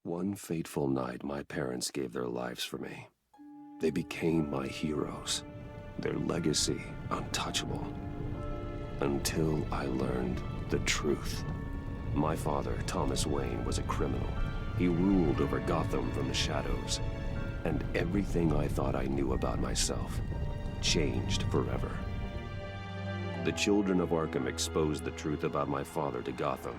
One fateful night, my parents gave their lives for me. They became my heroes, their legacy untouchable. Until I learned the truth. My father, Thomas Wayne, was a criminal. He ruled over Gotham from the shadows. And everything I thought I knew about myself changed forever. The children of Arkham exposed the truth about my father to Gotham.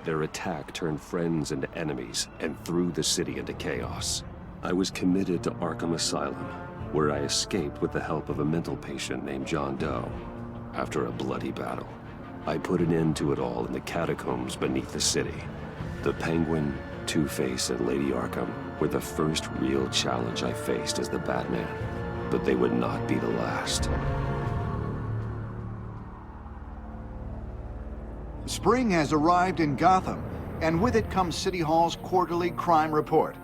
Their attack turned friends into enemies and threw the city into chaos. I was committed to Arkham Asylum, where I escaped with the help of a mental patient named John Doe. After a bloody battle, I put an end to it all in the catacombs beneath the city. The Penguin, Two-Face, and Lady Arkham were the first real challenge I faced as the Batman, but they would not be the last. Spring has arrived in Gotham, and with it comes City Hall's quarterly crime report.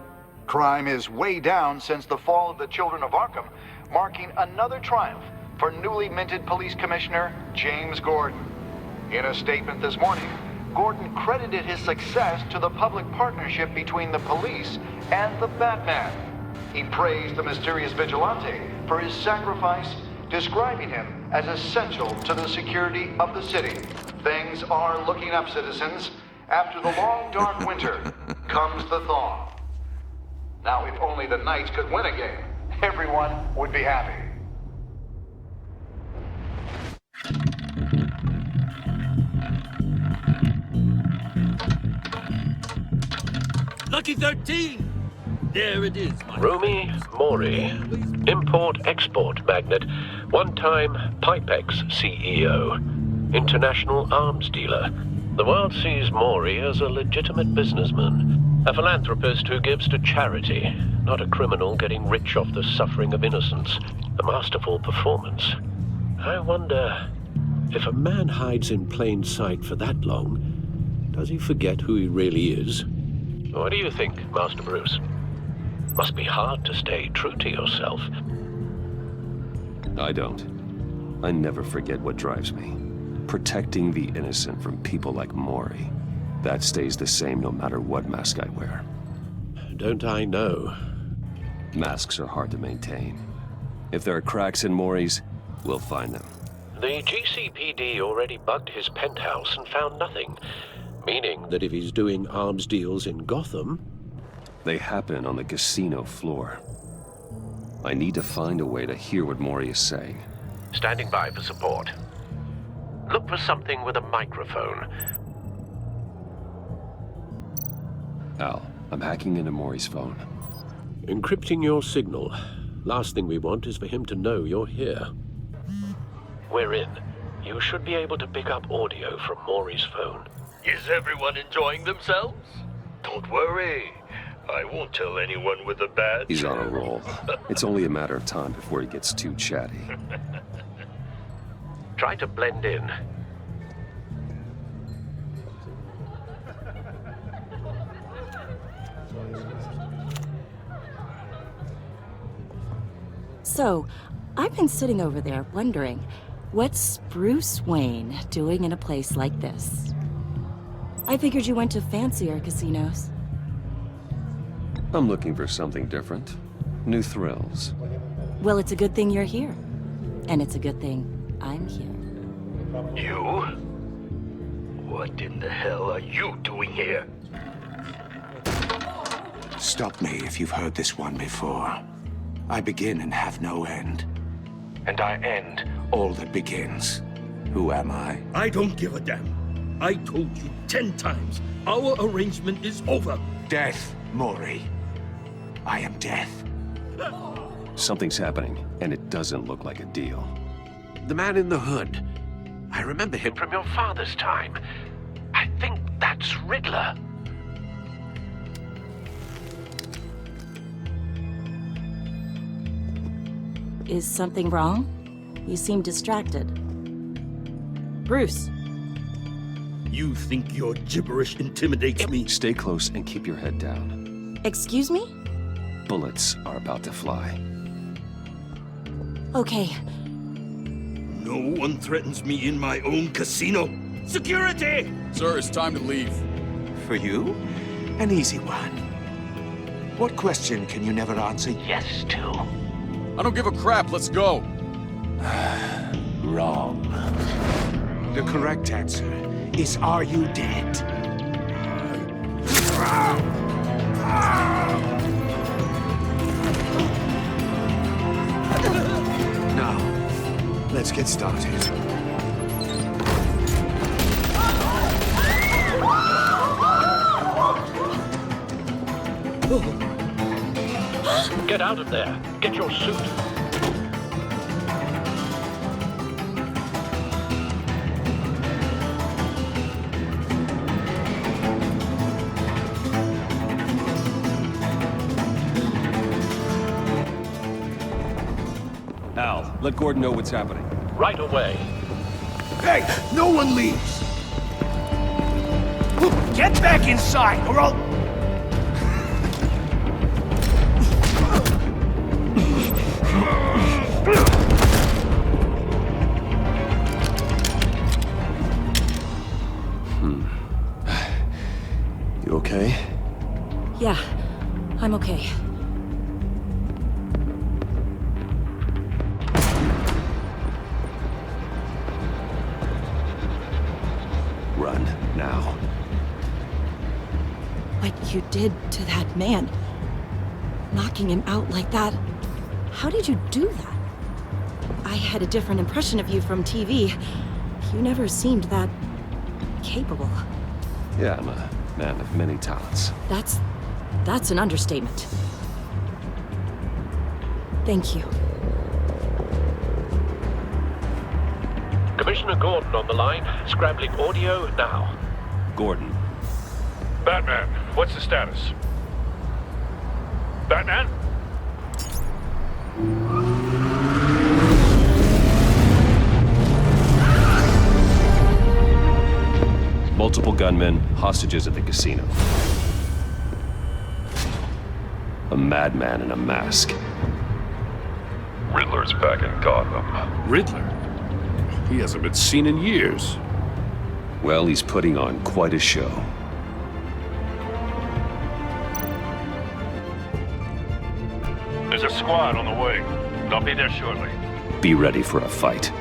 Crime is way down since the fall of the Children of Arkham, marking another triumph for newly minted Police Commissioner James Gordon. In a statement this morning, Gordon credited his success to the public partnership between the police and the Batman. He praised the mysterious vigilante for his sacrifice, describing him as essential to the security of the city. Things are looking up, citizens. After the long, dark winter comes the thaw. Now, if only the Knights could win a game, everyone would be happy. Lucky 13! There it is, my Rumi Mori, import-export magnate, one-time Pipex CEO, international arms dealer. The world sees Mori as a legitimate businessman, a philanthropist who gives to charity, not a criminal getting rich off the suffering of innocence. A masterful performance. I wonder, if a man hides in plain sight for that long, does he forget who he really is? What do you think, Master Bruce? Must be hard to stay true to yourself. I don't. I never forget what drives me. Protecting the innocent from people like Mori. That stays the same no matter what mask I wear. Don't I know? Masks are hard to maintain. If there are cracks in Mori's, we'll find them. The GCPD already bugged his penthouse and found nothing. Meaning that if he's doing arms deals in Gotham... They happen on the casino floor. I need to find a way to hear what Mori is saying. Standing by for support. Look for something with a microphone. Al, I'm hacking into Mori's phone. Encrypting your signal. Last thing we want is for him to know you're here. We're in. You should be able to pick up audio from Mori's phone. Is everyone enjoying themselves? Don't worry. I won't tell anyone with a badge. He's on a roll. It's only a matter of time before he gets too chatty. Try to blend in. So, I've been sitting over there wondering, what's Bruce Wayne doing in a place like this? I figured you went to fancier casinos. I'm looking for something different. New thrills. Well, it's a good thing you're here. And it's a good thing I'm here. You? What in the hell are you doing here? Stop me if you've heard this one before. I begin and have no end. And I end all that begins. Who am I? I don't give a damn. I told you 10 times. Our arrangement is over. Death, Mori. I am death. Something's happening, and it doesn't look like a deal. The man in the hood. I remember him from your father's time. I think that's Riddler. Is something wrong? You seem distracted. Bruce. You think your gibberish intimidates me? Stay close and keep your head down. Excuse me? Bullets are about to fly. Okay. No one threatens me in my own casino. Security! Sir, it's time to leave. For you, an easy one. What question can you never answer yes to? I don't give a crap, let's go! Wrong. The correct answer is, are you dead? Now, let's get started. Get out of there. Get your suit. Al, let Gordon know what's happening. Right away. Hey, no one leaves! Get back inside, or I'll... You okay? Yeah, I'm okay. Run, now. What you did to that man, knocking him out like that, how did you do that? I had a different impression of you from TV. You never seemed that capable. Yeah, I'm a man of many talents. That's an understatement. Thank you. Commissioner Gordon on the line. Scrambling audio now. Gordon. Batman, what's the status? Batman? Multiple gunmen, hostages at the casino. A madman in a mask. Riddler's back in Gotham. Riddler? He hasn't been seen in years. Well, he's putting on quite a show. There's a squad on the way. They'll be there shortly. Be ready for a fight.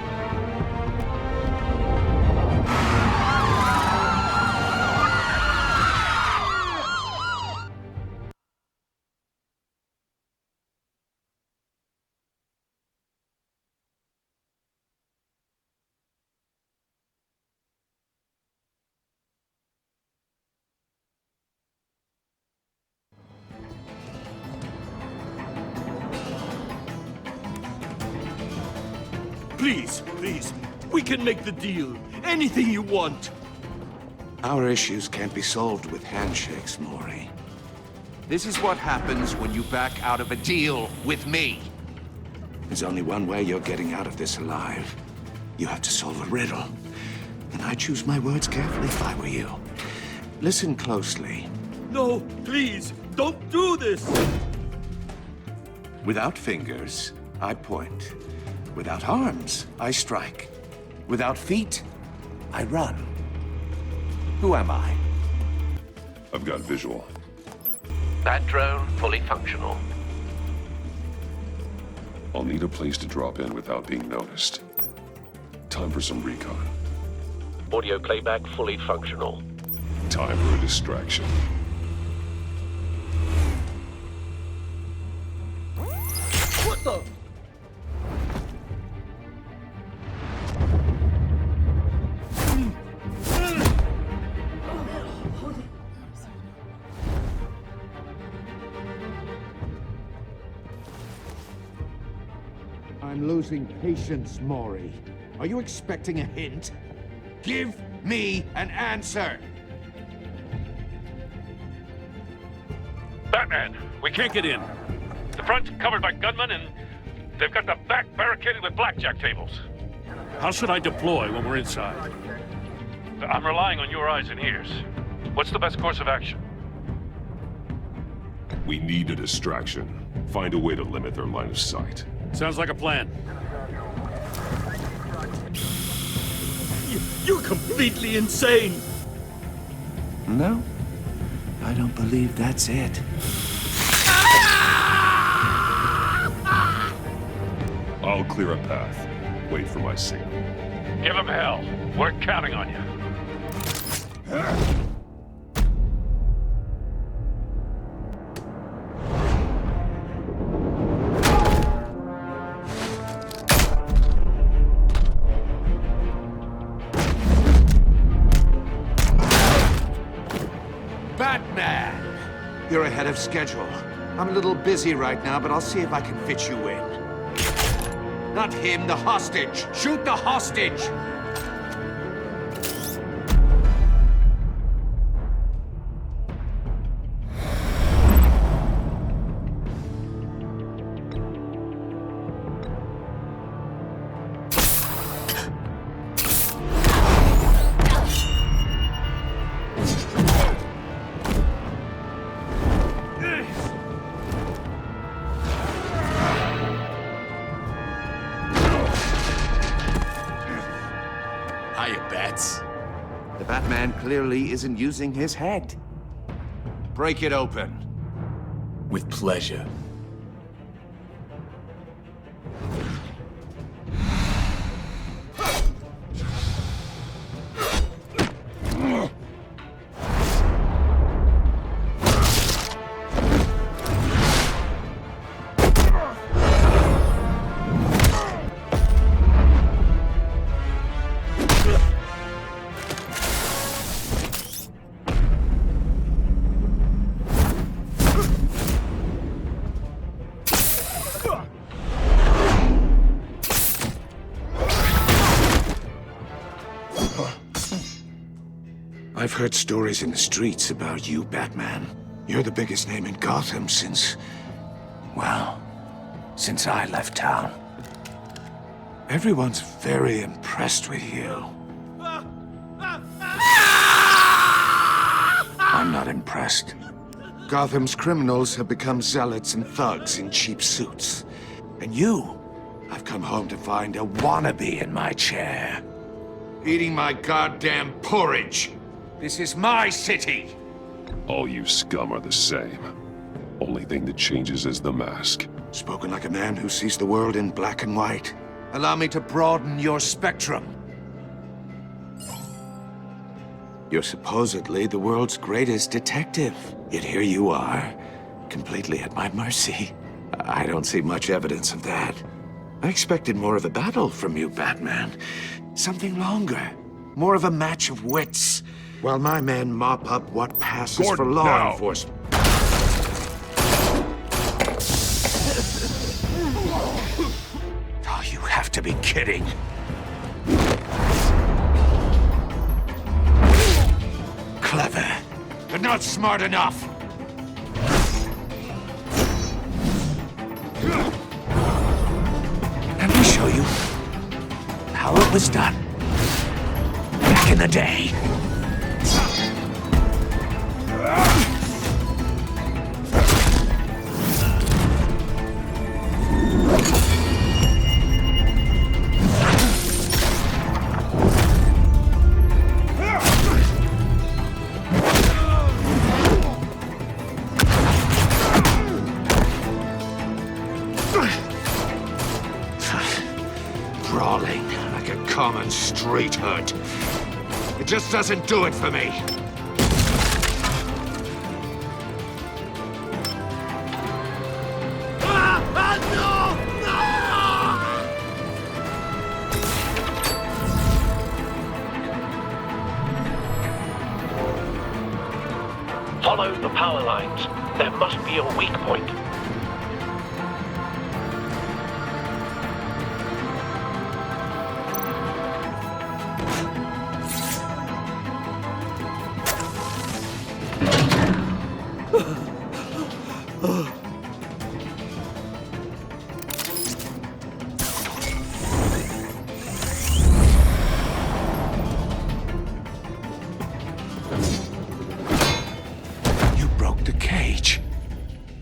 Please, we can make the deal. Anything you want. Our issues can't be solved with handshakes, Maury. This is what happens when you back out of a deal with me. There's only one way you're getting out of this alive. You have to solve a riddle. And I choose my words carefully if I were you. Listen closely. No, please, don't do this! Without fingers, I point. Without arms, I strike. Without feet, I run. Who am I? I've got visual. That drone fully functional. I'll need a place to drop in without being noticed. Time for some recon. Audio playback fully functional. Time for a distraction. What the? I'm losing patience, Maury. Are you expecting a hint? Give me an answer! Batman, we can't get in. The front's covered by gunmen and they've got the back barricaded with blackjack tables. How should I deploy when we're inside? I'm relying on your eyes and ears. What's the best course of action? We need a distraction. Find a way to limit their line of sight. Sounds like a plan. You're completely insane! No, I don't believe that's it. I'll clear a path. Wait for my signal. Give him hell. We're counting on you. Batman! You're ahead of schedule. I'm a little busy right now, but I'll see if I can fit you in. Not him, the hostage! Shoot the hostage! The Batman clearly isn't using his head. Break it open. With pleasure. I've heard stories in the streets about you, Batman. You're the biggest name in Gotham since... well, since I left town. Everyone's very impressed with you. I'm not impressed. Gotham's criminals have become zealots and thugs in cheap suits. And you, I've come home to find a wannabe in my chair. Eating my goddamn porridge. This is my city! All you scum are the same. Only thing that changes is the mask. Spoken like a man who sees the world in black and white. Allow me to broaden your spectrum. You're supposedly the world's greatest detective. Yet here you are, completely at my mercy. I don't see much evidence of that. I expected more of a battle from you, Batman. Something longer. More of a match of wits. While my men mop up what passes for law enforcement. Oh, you have to be kidding. Clever, but not smart enough. Let me show you how it was done back in the day. Brawling like a common street hood. It just doesn't do it for me. Follow the power lines. There must be a weak point.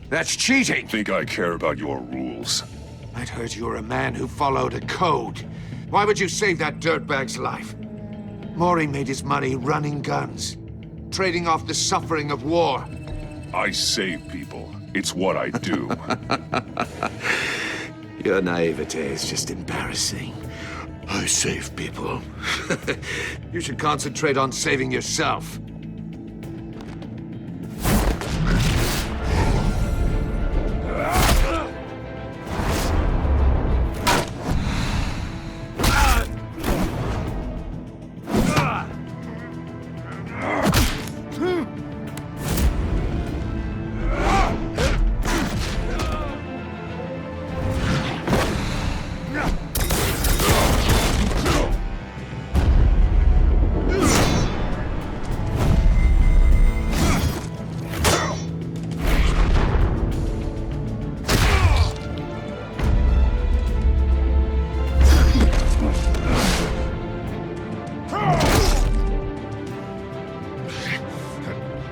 That's cheating! Think I care about your rules? I'd heard you were a man who followed a code. Why would you save that dirtbag's life? Maury made his money running guns, trading off the suffering of war. I save people. It's what I do. Your naivete is just embarrassing. I save people. You should concentrate on saving yourself.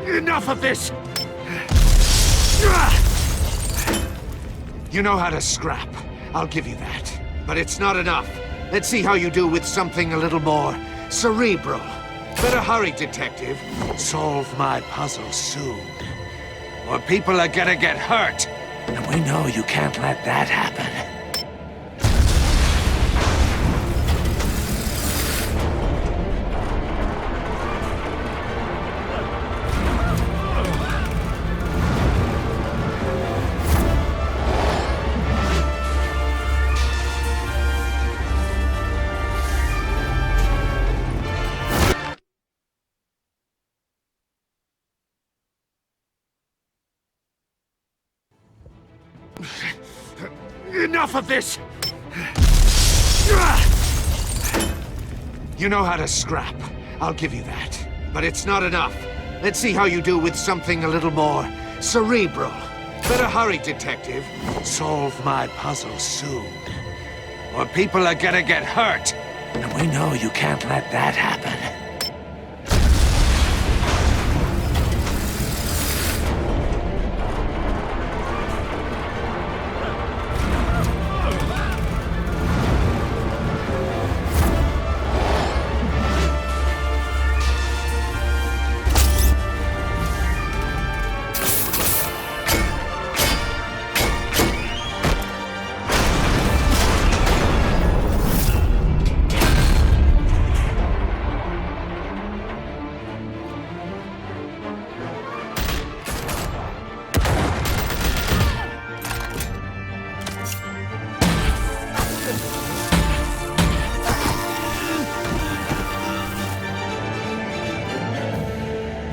Enough of this! You know how to scrap. I'll give you that. But it's not enough. Let's see how you do with something a little more cerebral. Better hurry, detective. Solve my puzzle soon. Or people are gonna get hurt. And we know you can't let that happen. Enough of this! You know how to scrap. I'll give you that. But it's not enough. Let's see how you do with something a little more cerebral. Better hurry, detective. Solve my puzzle soon. Or people are gonna get hurt. And we know you can't let that happen.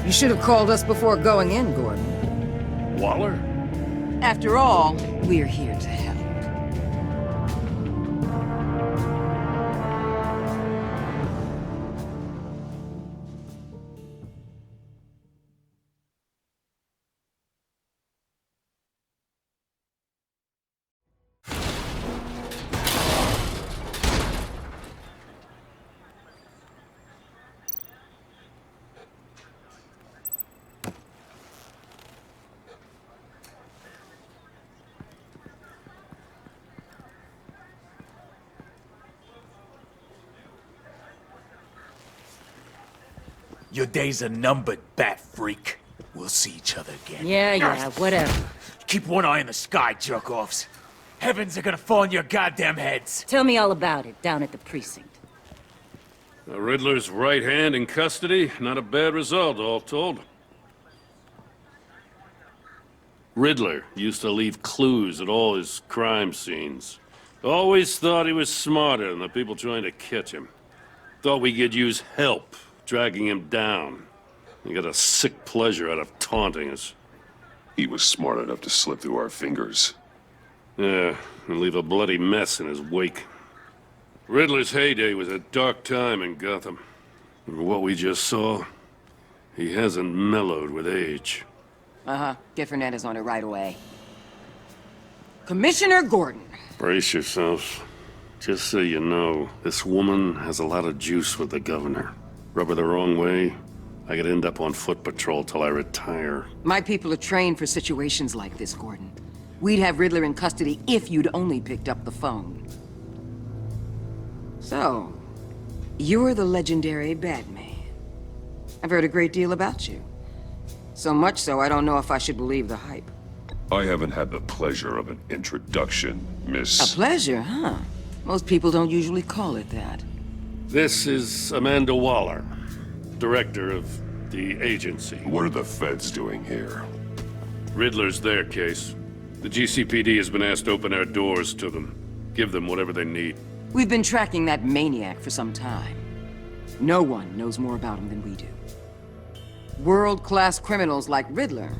You should have called us before going in, Gordon. Waller? After all, we're here to help. Your days are numbered, bat freak. We'll see each other again. Yeah, whatever. Keep one eye in the sky, jerk-offs. Heavens are gonna fall on your goddamn heads. Tell me all about it, down at the precinct. The Riddler's right hand in custody. Not a bad result, all told. Riddler used to leave clues at all his crime scenes. Always thought he was smarter than the people trying to catch him. Thought we could use help dragging him down. He got a sick pleasure out of taunting us. He was smart enough to slip through our fingers. Yeah, and leave a bloody mess in his wake. Riddler's heyday was a dark time in Gotham. And what we just saw, he hasn't mellowed with age. Get Fernandez on it right away. Commissioner Gordon. Brace yourselves. Just so you know, this woman has a lot of juice with the governor. Rub her the wrong way, I could end up on foot patrol till I retire. My people are trained for situations like this, Gordon. We'd have Riddler in custody if you'd only picked up the phone. So, you're the legendary Batman. I've heard a great deal about you. So much so, I don't know if I should believe the hype. I haven't had the pleasure of an introduction, Miss... A pleasure, huh? Most people don't usually call it that. This is Amanda Waller, director of the agency. What are the feds doing here? Riddler's their case. The GCPD has been asked to open our doors to them. Give them whatever they need. We've been tracking that maniac for some time. No one knows more about him than we do. World-class criminals like Riddler,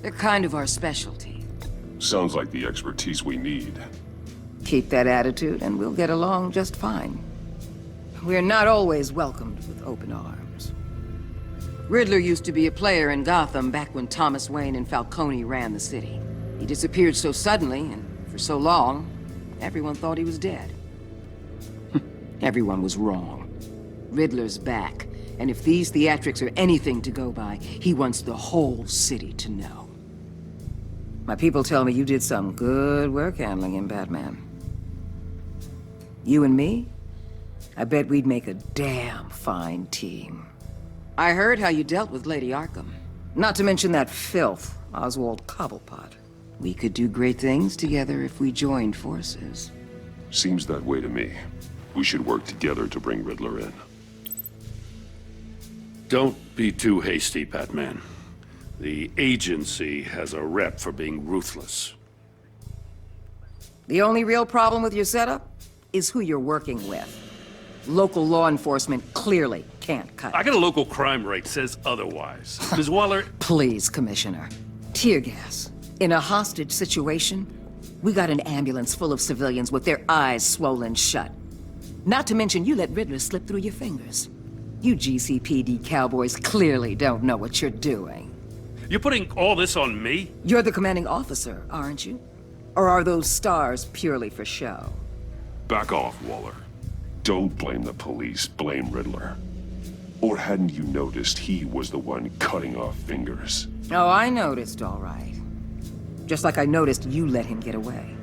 they're kind of our specialty. Sounds like the expertise we need. Keep that attitude and we'll get along just fine. We're not always welcomed with open arms. Riddler used to be a player in Gotham back when Thomas Wayne and Falcone ran the city. He disappeared so suddenly and for so long, everyone thought he was dead. Everyone was wrong. Riddler's back, and if these theatrics are anything to go by, he wants the whole city to know. My people tell me you did some good work handling him, Batman. You and me? I bet we'd make a damn fine team. I heard how you dealt with Lady Arkham. Not to mention that filth, Oswald Cobblepot. We could do great things together if we joined forces. Seems that way to me. We should work together to bring Riddler in. Don't be too hasty, Batman. The agency has a rep for being ruthless. The only real problem with your setup is who you're working with. Local law enforcement clearly can't cut it. I got a local crime rate says otherwise. Ms. Waller... Please, Commissioner. Tear gas. In a hostage situation, we got an ambulance full of civilians with their eyes swollen shut. Not to mention you let Riddler slip through your fingers. You GCPD cowboys clearly don't know what you're doing. You're putting all this on me? You're the commanding officer, aren't you? Or are those stars purely for show? Back off, Waller. Don't blame the police, blame Riddler. Or hadn't you noticed he was the one cutting off fingers? Oh, I noticed, all right. Just like I noticed you let him get away.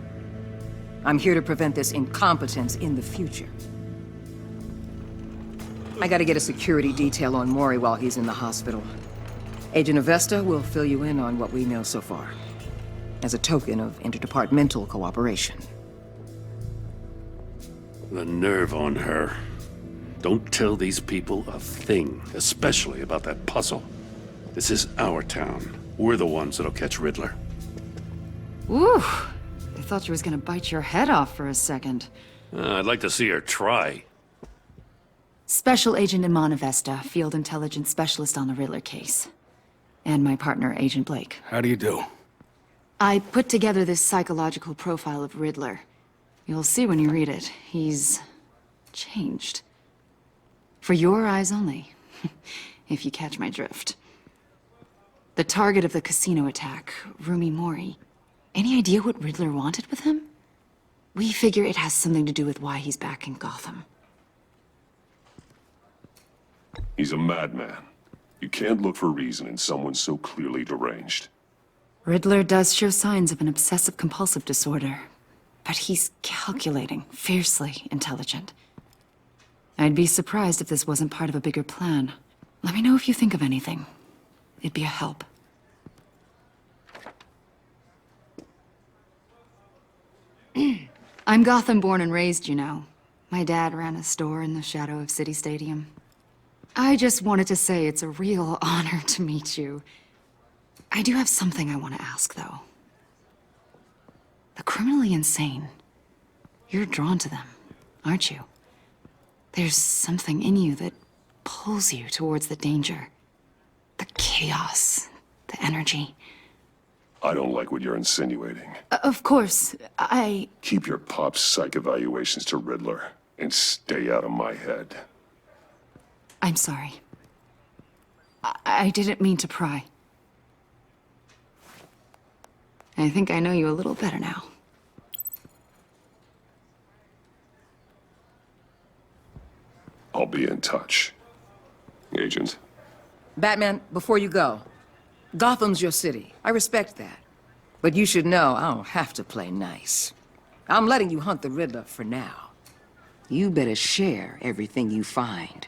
I'm here to prevent this incompetence in the future. I gotta get a security detail on Maury while he's in the hospital. Agent Avesta will fill you in on what we know so far, as a token of interdepartmental cooperation. The nerve on her. Don't tell these people a thing, especially about that puzzle. This is our town. We're the ones that'll catch Riddler. Ooh, I thought she was gonna bite your head off for a second. I'd like to see her try. Special Agent Iman Avesta, Field Intelligence Specialist on the Riddler case. And my partner, Agent Blake. How do you do? I put together this psychological profile of Riddler. You'll see when you read it. He's changed. For your eyes only, if you catch my drift. The target of the casino attack, Rumi Mori. Any idea what Riddler wanted with him? We figure it has something to do with why he's back in Gotham. He's a madman. You can't look for reason in someone so clearly deranged. Riddler does show signs of an obsessive-compulsive disorder, but he's calculating, fiercely intelligent. I'd be surprised if this wasn't part of a bigger plan. Let me know if you think of anything. It'd be a help. I'm Gotham born and raised, you know. My dad ran a store in the shadow of City Stadium. I just wanted to say it's a real honor to meet you. I do have something I want to ask, though. The criminally insane. You're drawn to them, aren't you? There's something in you that pulls you towards the danger. The chaos, the energy. I don't like what you're insinuating. Of course, I... Keep your pop psych evaluations to Riddler and stay out of my head. I'm sorry. I didn't mean to pry. I think I know you a little better now. I'll be in touch. Agent. Batman, before you go, Gotham's your city. I respect that. But you should know I don't have to play nice. I'm letting you hunt the Riddler for now. You better share everything you find.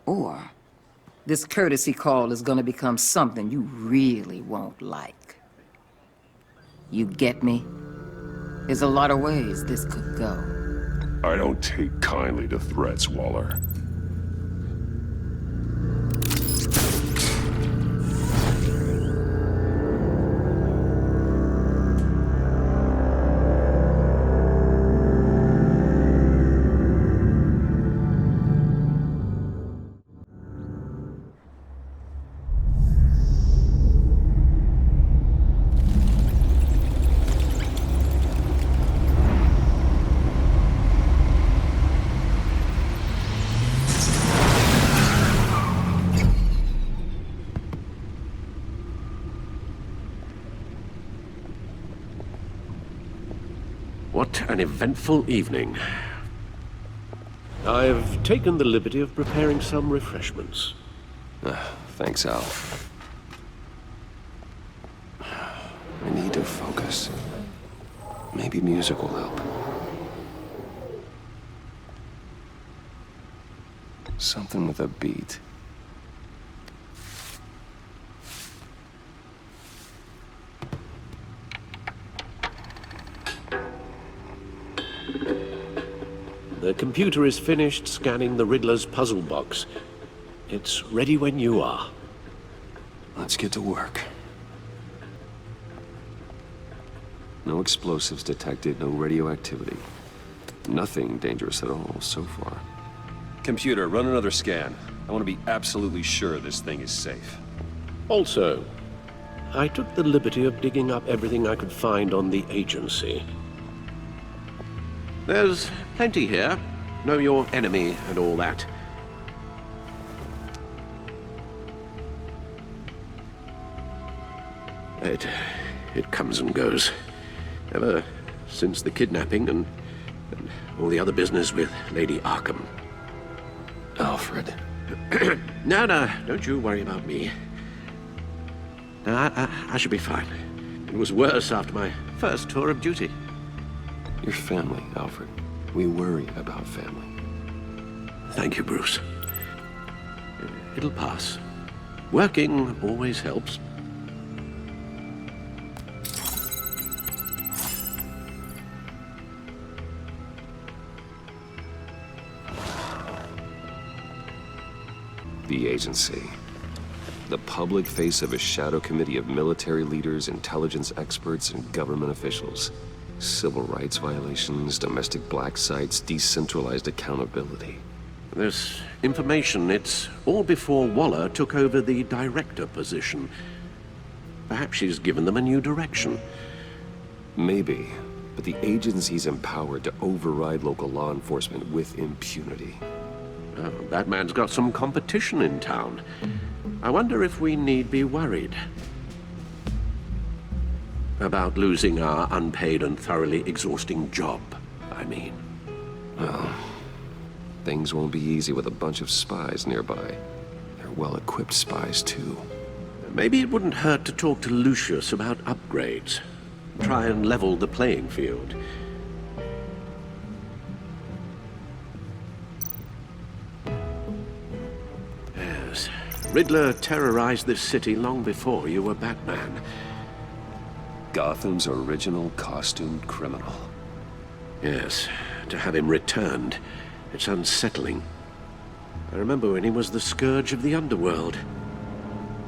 Or this courtesy call is gonna become something you really won't like. You get me? There's a lot of ways this could go. I don't take kindly to threats, Waller. What an eventful evening. I've taken the liberty of preparing some refreshments. Thanks, Al. I need to focus. Maybe music will help. Something with a beat. The computer is finished scanning the Riddler's puzzle box. It's ready when you are. Let's get to work. No explosives detected, no radioactivity. Nothing dangerous at all so far. Computer, run another scan. I want to be absolutely sure this thing is safe. Also, I took the liberty of digging up everything I could find on the agency. There's plenty here. Know your enemy and all that. It comes and goes. Ever since the kidnapping and all the other business with Lady Arkham. Alfred. No, don't you worry about me. No, I should be fine. It was worse after my first tour of duty. Your family, Alfred. We worry about family. Thank you, Bruce. It'll pass. Working always helps. The agency. The public face of a shadow committee of military leaders, intelligence experts, and government officials. Civil rights violations, domestic black sites, decentralized accountability. This information, it's all before Waller took over the director position. Perhaps she's given them a new direction. Maybe, but the agency's empowered to override local law enforcement with impunity. Oh, that man's got some competition in town. I wonder if we need be worried about losing our unpaid and thoroughly exhausting job, I mean. Well, things won't be easy with a bunch of spies nearby. They're well-equipped spies, too. Maybe it wouldn't hurt to talk to Lucius about upgrades. Try and level the playing field. Yes, Riddler terrorized this city long before you were Batman. Gotham's original costumed criminal. Yes, to have him returned, it's unsettling. I remember when he was the scourge of the underworld.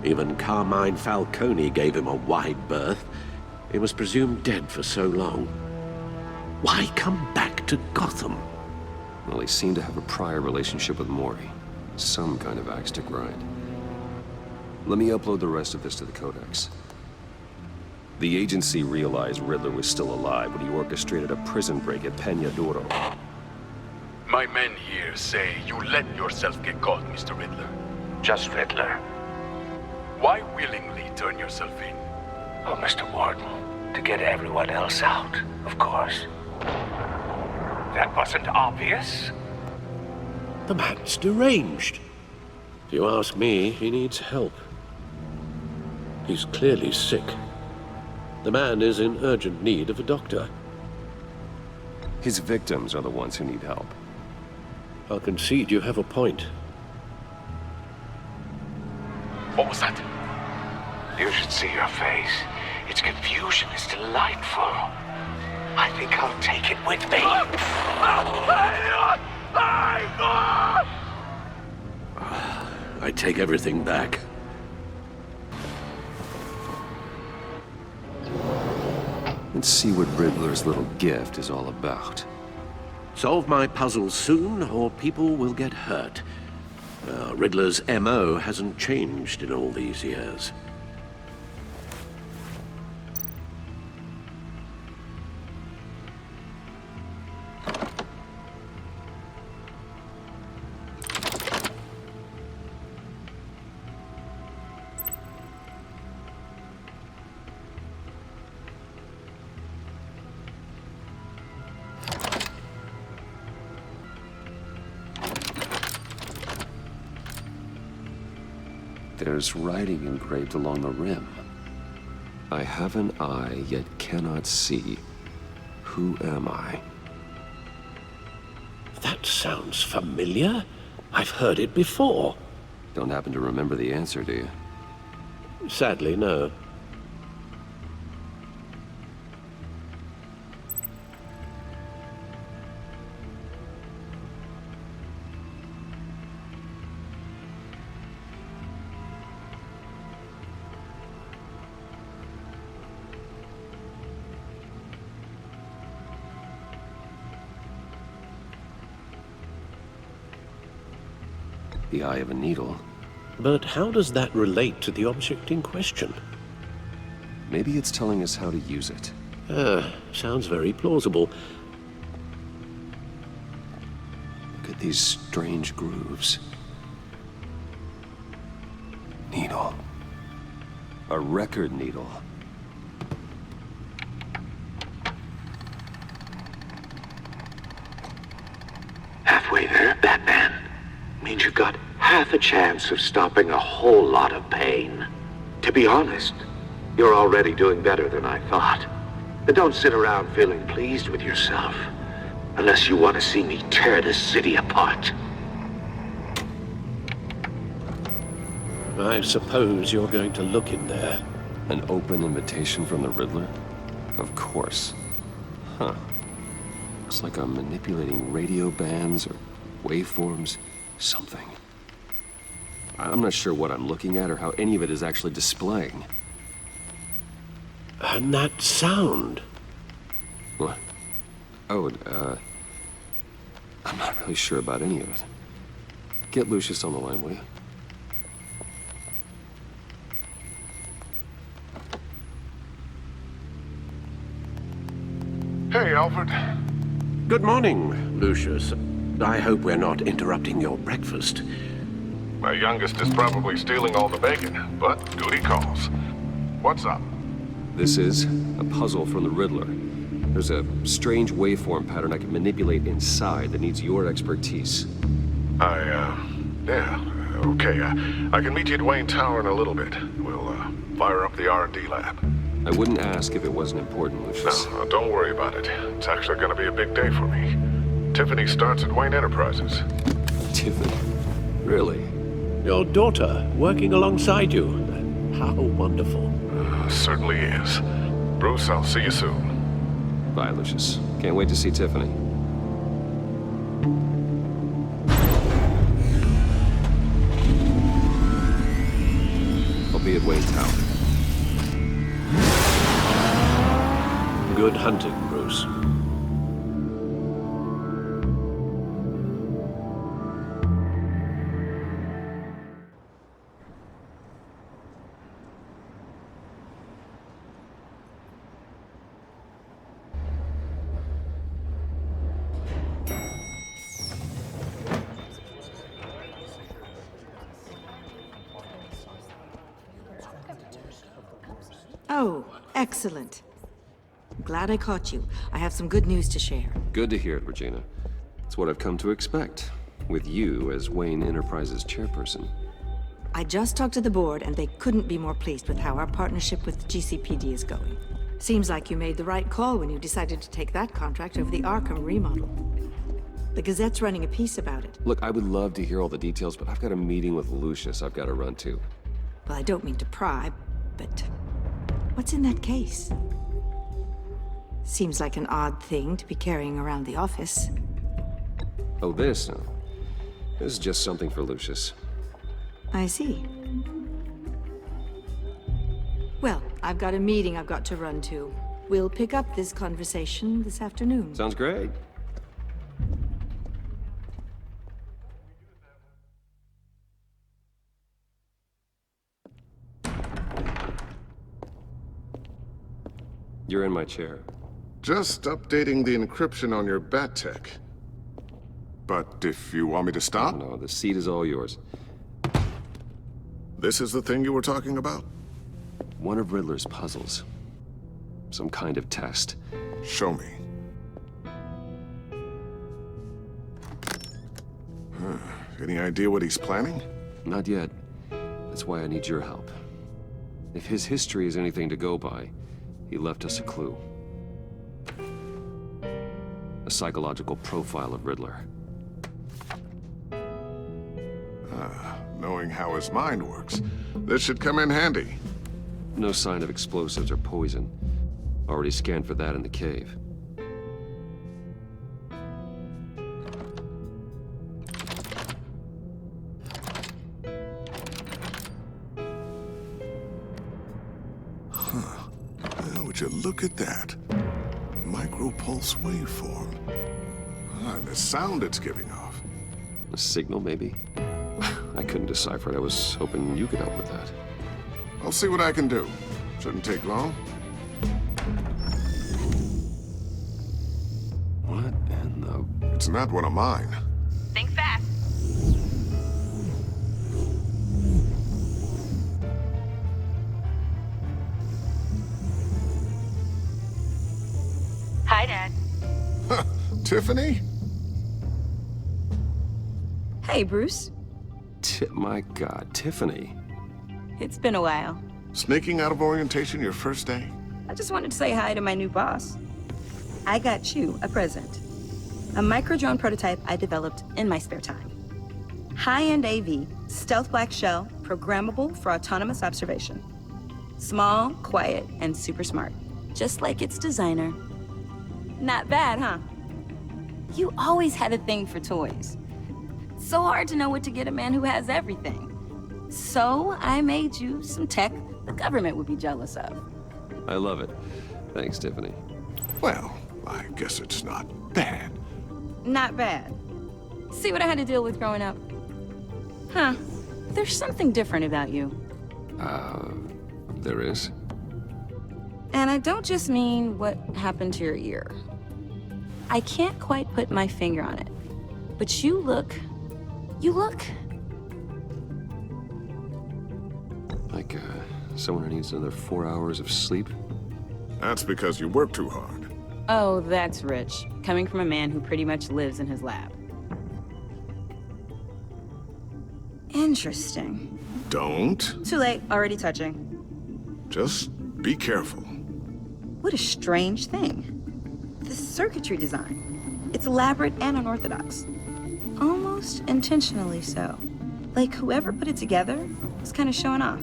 Even Carmine Falcone gave him a wide berth. He was presumed dead for so long. Why come back to Gotham? Well, he seemed to have a prior relationship with Mori. Some kind of axe to grind. Let me upload the rest of this to the Codex. The agency realized Riddler was still alive when he orchestrated a prison break at Peña Duro. My men here say you let yourself get caught, Mr. Riddler. Just Riddler. Why willingly turn yourself in? Oh, Mr. Warden, to get everyone else out, of course. That wasn't obvious. The man's deranged. If you ask me, he needs help. He's clearly sick. The man is in urgent need of a doctor. His victims are the ones who need help. I'll concede you have a point. What was that? You should see your face. It's confused. illusion is delightful. I think I'll take it with me. I take everything back. Let's see what Riddler's little gift is all about. Solve my puzzles soon, or people will get hurt. Riddler's MO hasn't changed in all these years. There's writing engraved along the rim. I have an eye, yet cannot see. Who am I? That sounds familiar. I've heard it before. Don't happen to remember the answer, do you? Sadly, no. The eye of a needle. But how does that relate to the object in question? Maybe it's telling us how to use it. Sounds very plausible. Look at these strange grooves. Needle. A record needle. Halfway there, Batman. Means you got half a chance of stopping a whole lot of pain. To be honest, you're already doing better than I thought. But don't sit around feeling pleased with yourself, unless you want to see me tear this city apart. I suppose you're going to look in there. An open invitation from the Riddler? Of course. Huh. Looks like I'm manipulating radio bands or waveforms. Something. I'm not sure what I'm looking at or how any of it is actually displaying. And that sound? What? Oh, I'm not really sure about any of it. Get Lucius on the line, will you? Hey, Alfred. Good morning, Lucius. I hope we're not interrupting your breakfast. My youngest is probably stealing all the bacon, but duty calls. What's up? This is a puzzle from the Riddler. There's a strange waveform pattern I can manipulate inside that needs your expertise. Yeah, okay. I can meet you at Wayne Tower in a little bit. We'll, fire up the R&D lab. I wouldn't ask if it wasn't important, Lucius. No, don't worry about it. It's actually gonna be a big day for me. Tiffany starts at Wayne Enterprises. Tiffany? Really? Your daughter, working alongside you. How wonderful. Certainly is. Bruce, I'll see you soon. Bye, Lucius. Can't wait to see Tiffany. I'll be at Wayne Tower. Good hunting, Bruce. Oh, excellent. Glad I caught you. I have some good news to share. Good to hear it, Regina. It's what I've come to expect, with you as Wayne Enterprises chairperson. I just talked to the board, and they couldn't be more pleased with how our partnership with GCPD is going. Seems like you made the right call when you decided to take that contract over the Arkham remodel. The Gazette's running a piece about it. Look, I would love to hear all the details, but I've got a meeting with Lucius I've got to run to. Well, I don't mean to pry, but what's in that case? Seems like an odd thing to be carrying around the office. Oh, this? No. This is just something for Lucius. I see. Well, I've got a meeting I've got to run to. We'll pick up this conversation this afternoon. Sounds great. You're in my chair. Just updating the encryption on your bat tech. But if you want me to stop? No, the seat is all yours. This is the thing you were talking about? One of Riddler's puzzles. Some kind of test. Show me. Any idea what he's planning? Not yet. That's why I need your help. If his history is anything to go by, he left us a clue. A psychological profile of Riddler. Knowing how his mind works, this should come in handy. No sign of explosives or poison. Already scanned for that in the cave. Would you look at that? Micro-pulse waveform. And the sound it's giving off. A signal, maybe? I couldn't decipher it. I was hoping you could help with that. I'll see what I can do. Shouldn't take long. What in the... It's not one of mine. Think fast. Hi, Dad. Tiffany? Hey, Bruce. My God, Tiffany. It's been a while. Sneaking out of orientation your first day? I just wanted to say hi to my new boss. I got you a present. A micro-drone prototype I developed in my spare time. High-end AV, stealth black shell, programmable for autonomous observation. Small, quiet, and super smart. Just like its designer. Not bad, huh? You always had a thing for toys. So hard to know what to get a man who has everything. So I made you some tech the government would be jealous of. I love it. Thanks, Tiffany. Well, I guess it's not bad. Not bad. See what I had to deal with growing up? Huh. There's something different about you. There is? And I don't just mean what happened to your ear. I can't quite put my finger on it. But you look... Like, someone who needs another 4 hours of sleep? That's because you work too hard. Oh, that's rich. Coming from a man who pretty much lives in his lab. Interesting. Don't. Too late. Already touching. Just be careful. What a strange thing. The circuitry design. It's elaborate and unorthodox. Almost intentionally so. Like whoever put it together was kind of showing off.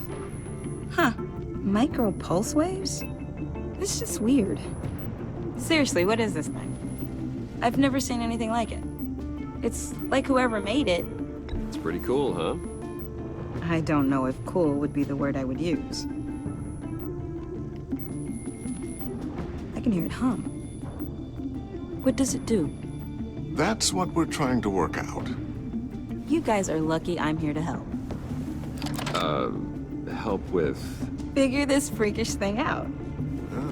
Huh. Micro pulse waves? It's just weird. Seriously, what is this thing? I've never seen anything like it. It's like whoever made it. It's pretty cool, huh? I don't know if cool would be the word I would use. I can hear it hum. What does it do? That's what we're trying to work out. You guys are lucky I'm here to help. Help with... Figure this freakish thing out.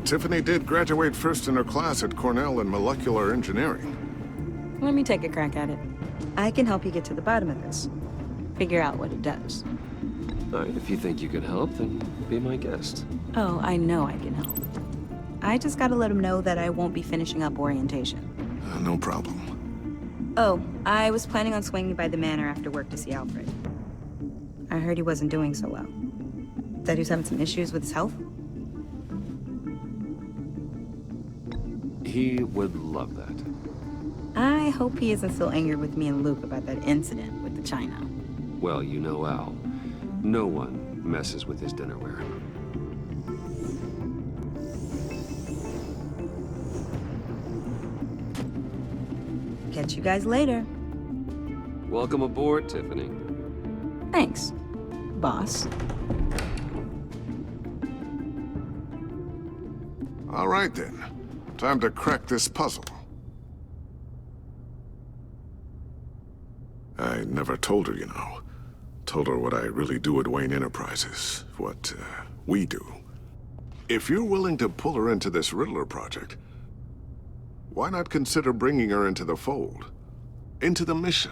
Tiffany did graduate first in her class at Cornell in molecular engineering. Let me take a crack at it. I can help you get to the bottom of this. Figure out what it does. All right, if you think you can help, then be my guest. Oh, I know I can help. I just gotta let him know that I won't be finishing up orientation. No problem. Oh, I was planning on swinging by the manor after work to see Alfred. I heard he wasn't doing so well. That he was having some issues with his health? He would love that. I hope he isn't still angered with me and Luke about that incident with the china. Well, you know Al. No one messes with his dinnerware. Catch you guys later. Welcome aboard, Tiffany. Thanks, boss. All right, then. Time to crack this puzzle. I never told her, you know. Told her what I really do at Wayne Enterprises. What, we do. If you're willing to pull her into this Riddler project, why not consider bringing her into the fold? Into the mission?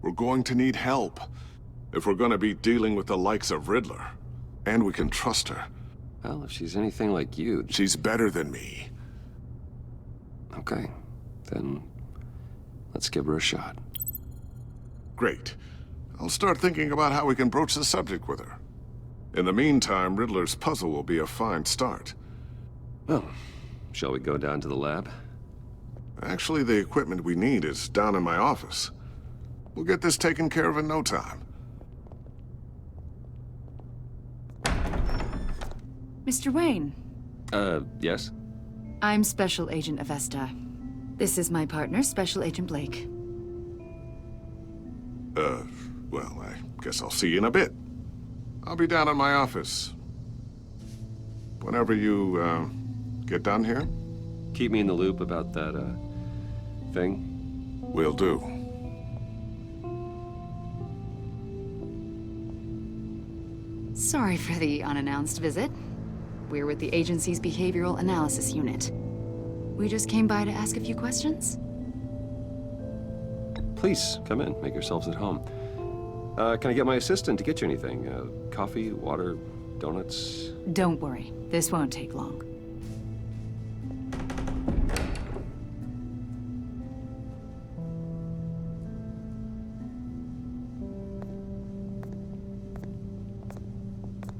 We're going to need help if we're going to be dealing with the likes of Riddler. And we can trust her. Well, if she's anything like you... She's better than me. Okay, then let's give her a shot. Great. I'll start thinking about how we can broach the subject with her. In the meantime, Riddler's puzzle will be a fine start. Well, shall we go down to the lab? Actually, the equipment we need is down in my office. We'll get this taken care of in no time. Mr. Wayne. Yes? I'm Special Agent Avesta. This is my partner, Special Agent Blake. Well, I guess I'll see you in a bit. I'll be down in my office. Whenever you, get done here? Keep me in the loop about that, thing? Will do. Sorry for the unannounced visit. We're with the agency's behavioral analysis unit. We just came by to ask a few questions. Please, come in. Make yourselves at home. Can I get my assistant to get you anything? Coffee, water, donuts? Don't worry. This won't take long.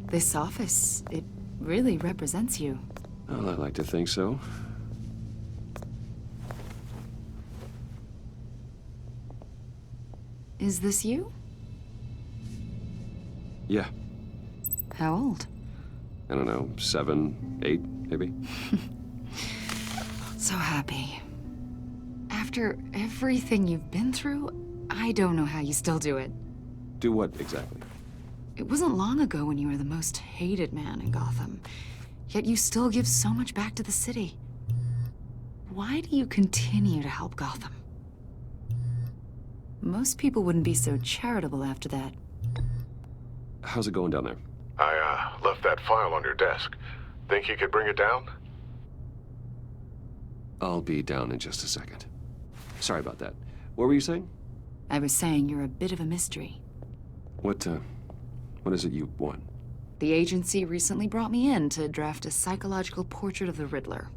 This office, it really represents you. Well, I like to think so. Is this you? Yeah. How old? I don't know, 7, 8, maybe? So happy. After everything you've been through, I don't know how you still do it. Do what, exactly? It wasn't long ago when you were the most hated man in Gotham, yet you still give so much back to the city. Why do you continue to help Gotham? Most people wouldn't be so charitable after that. How's it going down there? I, left that file on your desk. Think you could bring it down? I'll be down in just a second. Sorry about that. What were you saying? I was saying you're a bit of a mystery. What is it you want? The agency recently brought me in to draft a psychological portrait of the Riddler.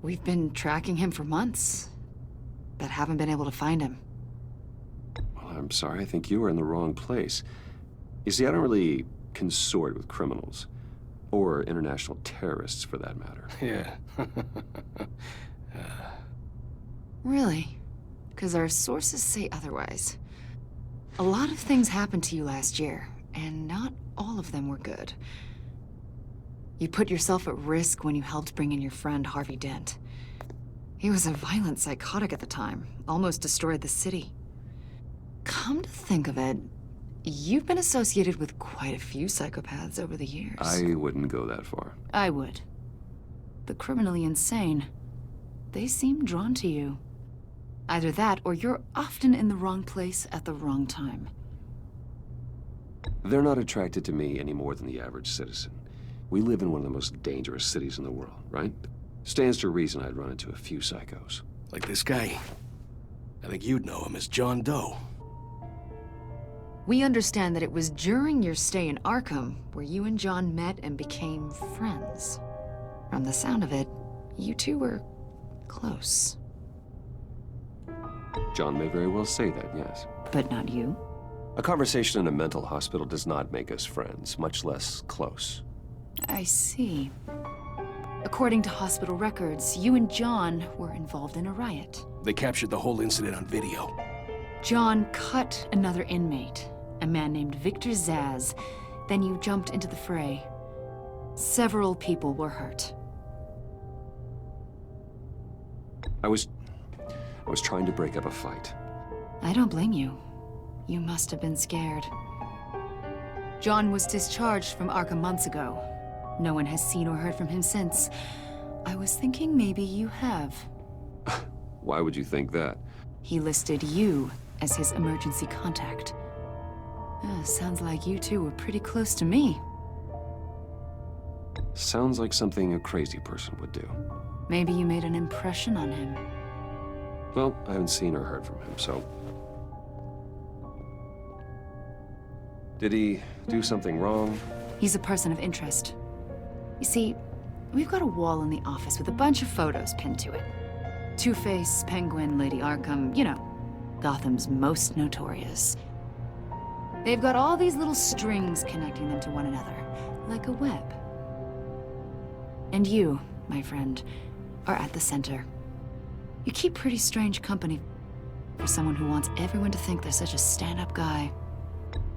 We've been tracking him for months, but haven't been able to find him. Well, I'm sorry. I think you were in the wrong place. You see, I don't really consort with criminals. Or international terrorists, for that matter. Yeah. Really? Because our sources say otherwise. A lot of things happened to you last year, and not all of them were good. You put yourself at risk when you helped bring in your friend Harvey Dent. He was a violent psychotic at the time, almost destroyed the city. Come to think of it, you've been associated with quite a few psychopaths over the years. I wouldn't go that far. I would. The criminally insane, they seem drawn to you. Either that, or you're often in the wrong place at the wrong time. They're not attracted to me any more than the average citizen. We live in one of the most dangerous cities in the world, right? Stands to reason I'd run into a few psychos. Like this guy. I think you'd know him as John Doe. We understand that it was during your stay in Arkham where you and John met and became friends. From the sound of it, you two were close. John may very well say that, yes. But not you? A conversation in a mental hospital does not make us friends, much less close. I see. According to hospital records, you and John were involved in a riot. They captured the whole incident on video. John cut another inmate, a man named Victor Zsasz. Then you jumped into the fray. Several people were hurt. I was I was trying to break up a fight. I don't blame you. You must have been scared. John was discharged from Arkham months ago. No one has seen or heard from him since. I was thinking maybe you have. Why would you think that? He listed you as his emergency contact. Sounds like you two were pretty close to me. Sounds like something a crazy person would do. Maybe you made an impression on him. Well, I haven't seen or heard from him, so... Did he do something wrong? He's a person of interest. You see, we've got a wall in the office with a bunch of photos pinned to it. Two-Face, Penguin, Lady Arkham, you know, Gotham's most notorious. They've got all these little strings connecting them to one another, like a web. And you, my friend, are at the center. You keep pretty strange company for someone who wants everyone to think they're such a stand-up guy.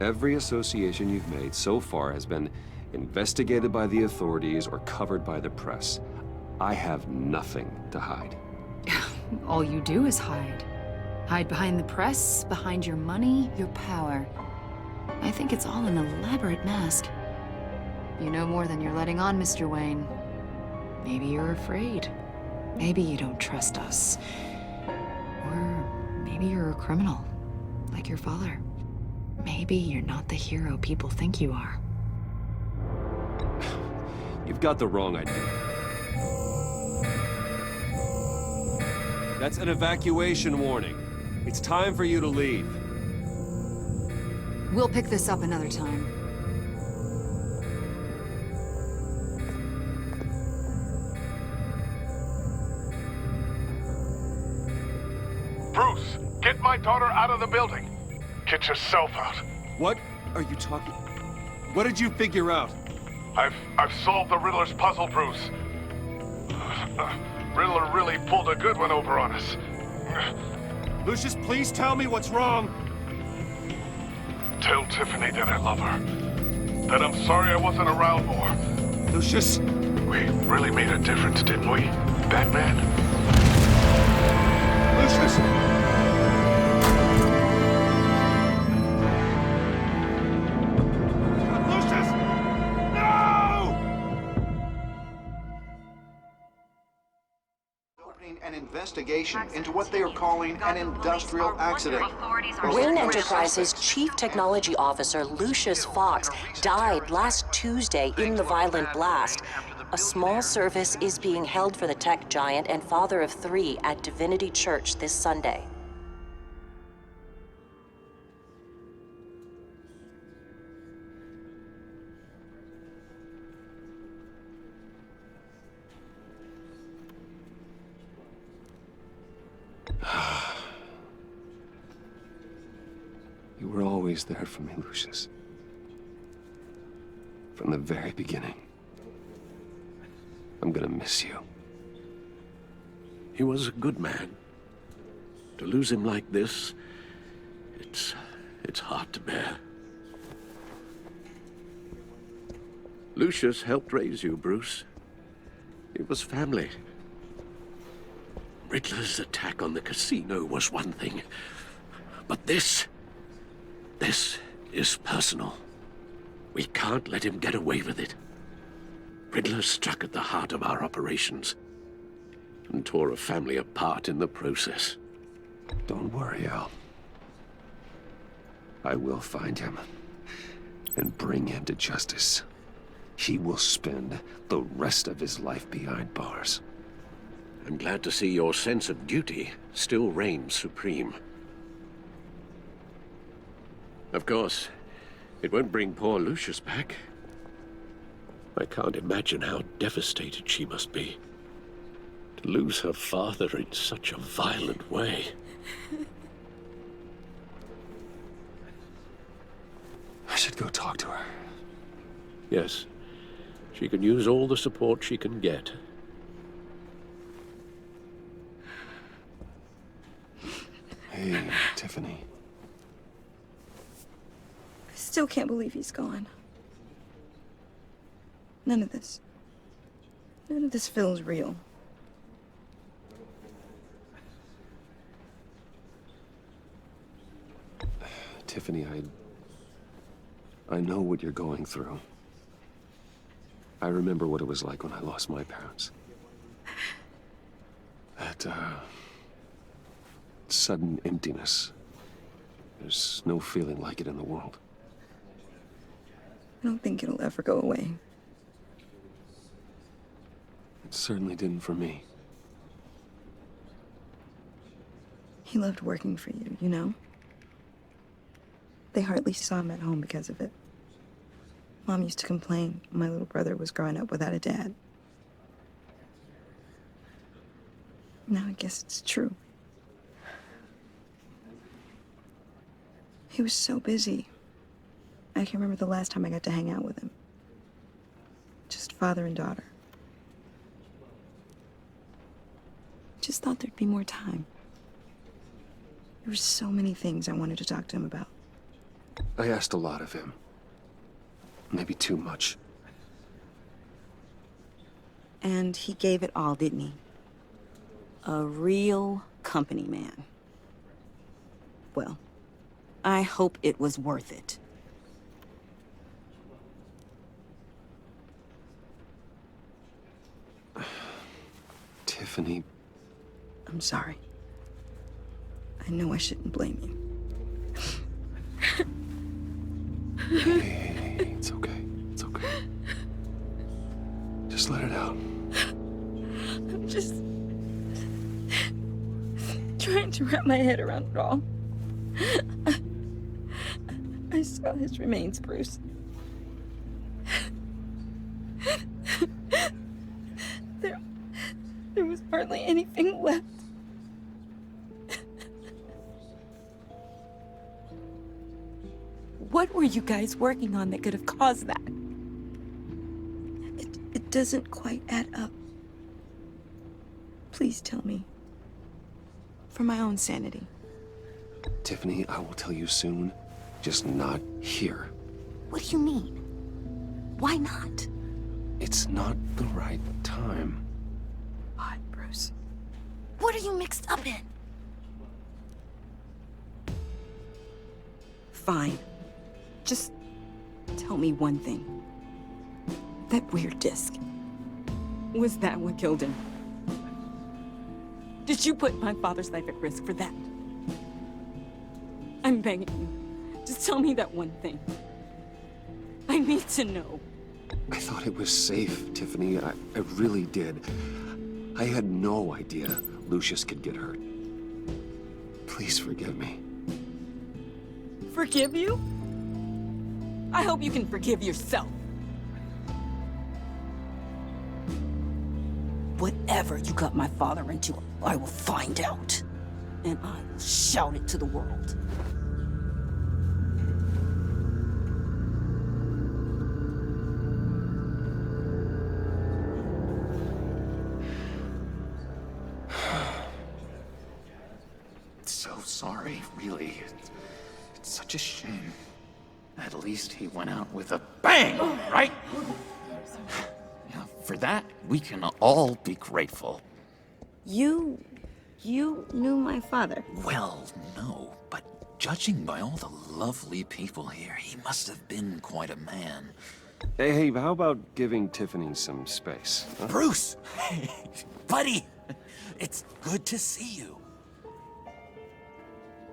Every association you've made so far has been investigated by the authorities or covered by the press. I have nothing to hide. All you do is hide. Hide behind the press, behind your money, your power. I think it's all an elaborate mask. You know more than you're letting on, Mr. Wayne. Maybe you're afraid. Maybe you don't trust us. Or maybe you're a criminal, like your father. Maybe you're not the hero people think you are. You've got the wrong idea. That's an evacuation warning. It's time for you to leave. We'll pick this up another time. Bruce, get my daughter out of the building. Get yourself out. What are you talking? What did you figure out? I've solved the Riddler's puzzle, Bruce. Riddler really pulled a good one over on us. Lucius, please tell me what's wrong. Tell Tiffany that I love her. That I'm sorry I wasn't around more. Lucius! We really made a difference, didn't we, Batman? Lucius! An investigation into what they are calling an industrial accident. Wayne Enterprises' Chief Technology Officer Lucius Fox died last Tuesday in the violent blast. A small service is being held for the tech giant and father of three at Divinity Church this Sunday. You were always there for me, Lucius. From the very beginning. I'm gonna miss you. He was a good man. To lose him like this, it's hard to bear. Lucius helped raise you, Bruce. It was family. Riddler's attack on the casino was one thing, but this is personal. We can't let him get away with it. Riddler struck at the heart of our operations and tore a family apart in the process. Don't worry, Al. I will find him and bring him to justice. He will spend the rest of his life behind bars. I'm glad to see your sense of duty still reigns supreme. Of course, it won't bring poor Lucius back. I can't imagine how devastated she must be. To lose her father in such a violent way. I should go talk to her. Yes, she can use all the support she can get. Hey, Tiffany. I still can't believe he's gone. None of this feels real. Tiffany, I know what you're going through. I remember what it was like when I lost my parents. That, sudden emptiness. There's no feeling like it in the world. I don't think it'll ever go away. It certainly didn't for me. He loved working for you, you know? They hardly saw him at home because of it. Mom used to complain my little brother was growing up without a dad. Now I guess it's true. He was so busy. I can remember the last time I got to hang out with him. Just father and daughter. Just thought there'd be more time. There were so many things I wanted to talk to him about. I asked a lot of him. Maybe too much. And he gave it all, didn't he? A real company man. Well, I hope it was worth it. Tiffany. I'm sorry. I know I shouldn't blame you. Hey, it's okay. It's okay. Just let it out. I'm just trying to wrap my head around it all. I saw his remains, Bruce. There was hardly anything left. What were you guys working on that could have caused that? It doesn't quite add up. Please tell me. For my own sanity. Tiffany, I will tell you soon. Just not here. What do you mean? Why not? It's not the right time. What, Bruce? What are you mixed up in? Fine. Just tell me one thing. That weird disc. Was that what killed him? Did you put my father's life at risk for that? I'm begging you. Just tell me that one thing. I need to know. I thought it was safe, Tiffany. I really did. I had no idea Lucius could get hurt. Please forgive me. Forgive you? I hope you can forgive yourself. Whatever you got my father into, I will find out. And I will shout it to the world. So sorry, really. It's such a shame. At least he went out with a bang, right? Yeah, for that, we can all be grateful. You knew my father? Well, no, but judging by all the lovely people here, he must have been quite a man. Hey, how about giving Tiffany some space? Huh? Bruce! Hey, buddy! It's good to see you.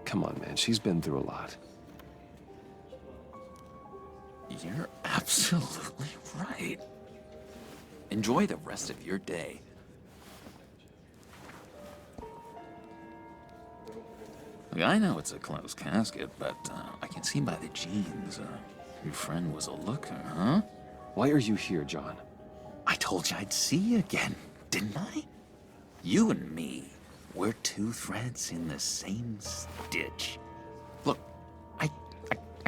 Come on, man. She's been through a lot. You're absolutely right. Enjoy the rest of your day. Look, I know it's a closed casket, but I can see by the jeans, your friend was a looker, huh? Why are you here, John? I told you I'd see you again, didn't I? You and me, we're two threads in the same stitch. Look, I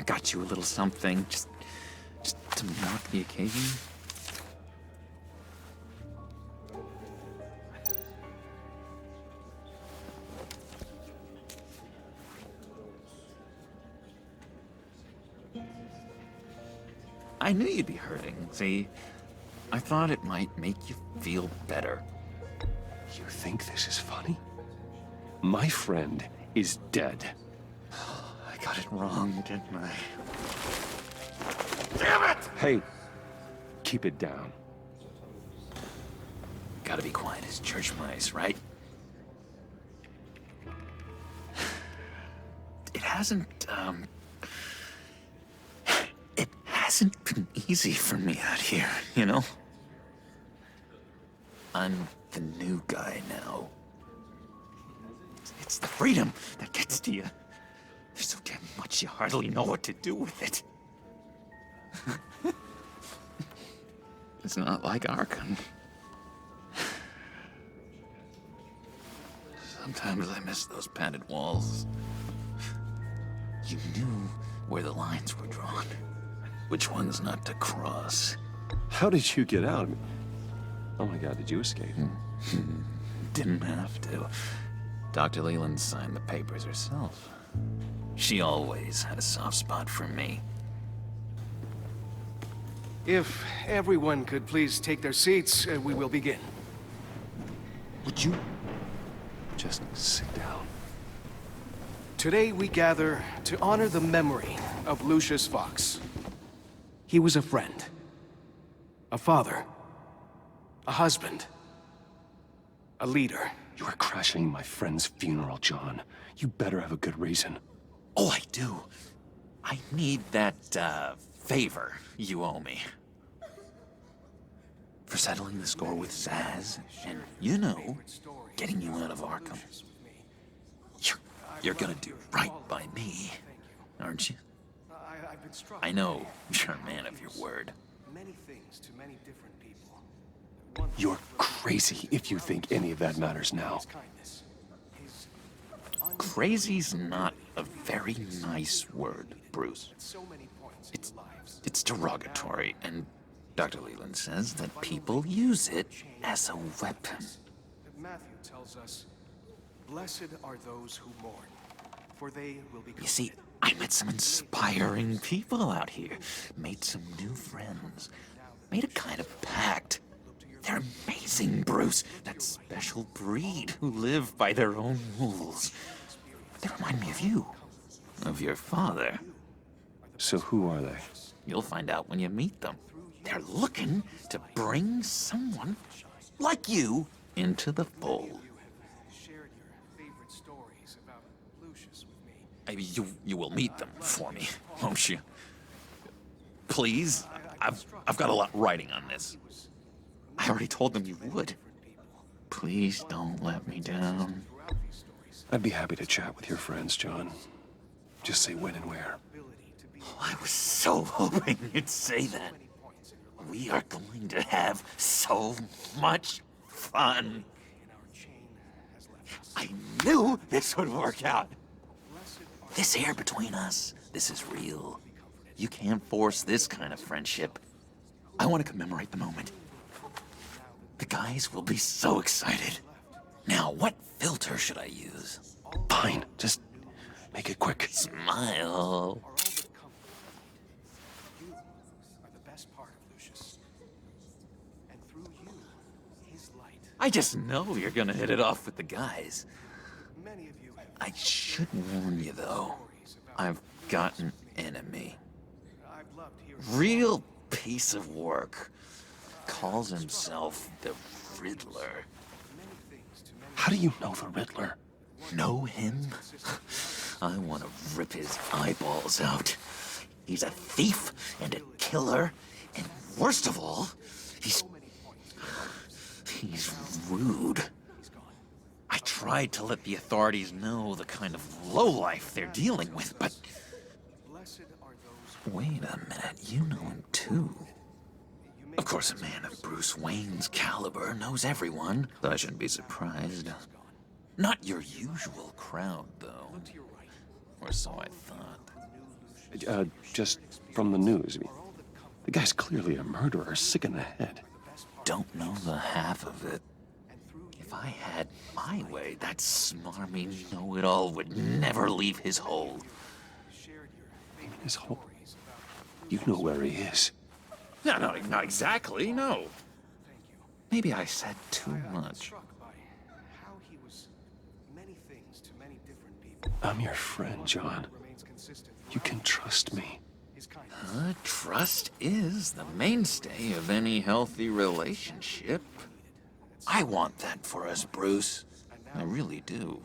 got you a little something, just to mark the occasion. I knew you'd be hurting, see? I thought it might make you feel better. You think this is funny? My friend is dead. I got it wrong, didn't I? Damn it! Hey, keep it down. Gotta be quiet as church mice, right? It hasn't been easy for me out here, you know? I'm the new guy now. It's the freedom that gets to you. There's so damn much you hardly know what to do with it. It's not like Arkham. Sometimes I miss those padded walls. You knew where the lines were drawn. Which ones not to cross. How did you get out? Oh my God, did you escape? Didn't have to. Dr. Leland signed the papers herself. She always had a soft spot for me. If everyone could please take their seats, we will begin. Would you just sit down? Today we gather to honor the memory of Lucius Fox. He was a friend, a father, a husband, a leader. You are crashing my friend's funeral, John. You better have a good reason. Oh, I do. I need that, favor you owe me. For settling the score with Zaz, and, you know, getting you out of Arkham. You're gonna do right by me, aren't you? I know you're a man of your word. Many things to many different people. You're crazy if you think any of that matters now. Crazy's not a very nice word, Bruce. It's derogatory, and Dr. Leland says that people use it as a weapon. Matthew tells us, "Blessed are those who mourn, for they will be..." You see, I met some inspiring people out here. Made some new friends. Made a kind of pact. They're amazing, Bruce. That special breed who live by their own rules. They remind me of you. Of your father. So who are they? You'll find out when you meet them. They're looking to bring someone like you into the fold. You will meet them for me, won't you? Please? I've got a lot writing on this. I already told them you would. Please don't let me down. I'd be happy to chat with your friends, John. Just say when and where. Oh, I was so hoping you'd say that. We are going to have so much fun. I knew this would work out. This air between us, this is real. You can't force this kind of friendship. I want to commemorate the moment. The guys will be so excited. Now, what filter should I use? Fine, just make it quick. Smile. I just know you're gonna hit it off with the guys. I should warn you, though. I've got an enemy. Real piece of work. Calls himself the Riddler. How do you know the Riddler? Know him? I want to rip his eyeballs out. He's a thief and a killer, and worst of all, he's rude. I tried to let the authorities know the kind of lowlife they're dealing with, but... Wait a minute, you know him too. Of course, a man of Bruce Wayne's caliber knows everyone, so I shouldn't be surprised. Not your usual crowd, though. Or so I thought. Just from the news. I mean, the guy's clearly a murderer, sick in the head. Don't know the half of it. If I had my way, that smarmy know-it-all would never leave his hole. His hole? You know where he is. No, not exactly, no. Maybe I said too much. I'm your friend, John. You can trust me. Trust is the mainstay of any healthy relationship. I want that for us, Bruce. I really do.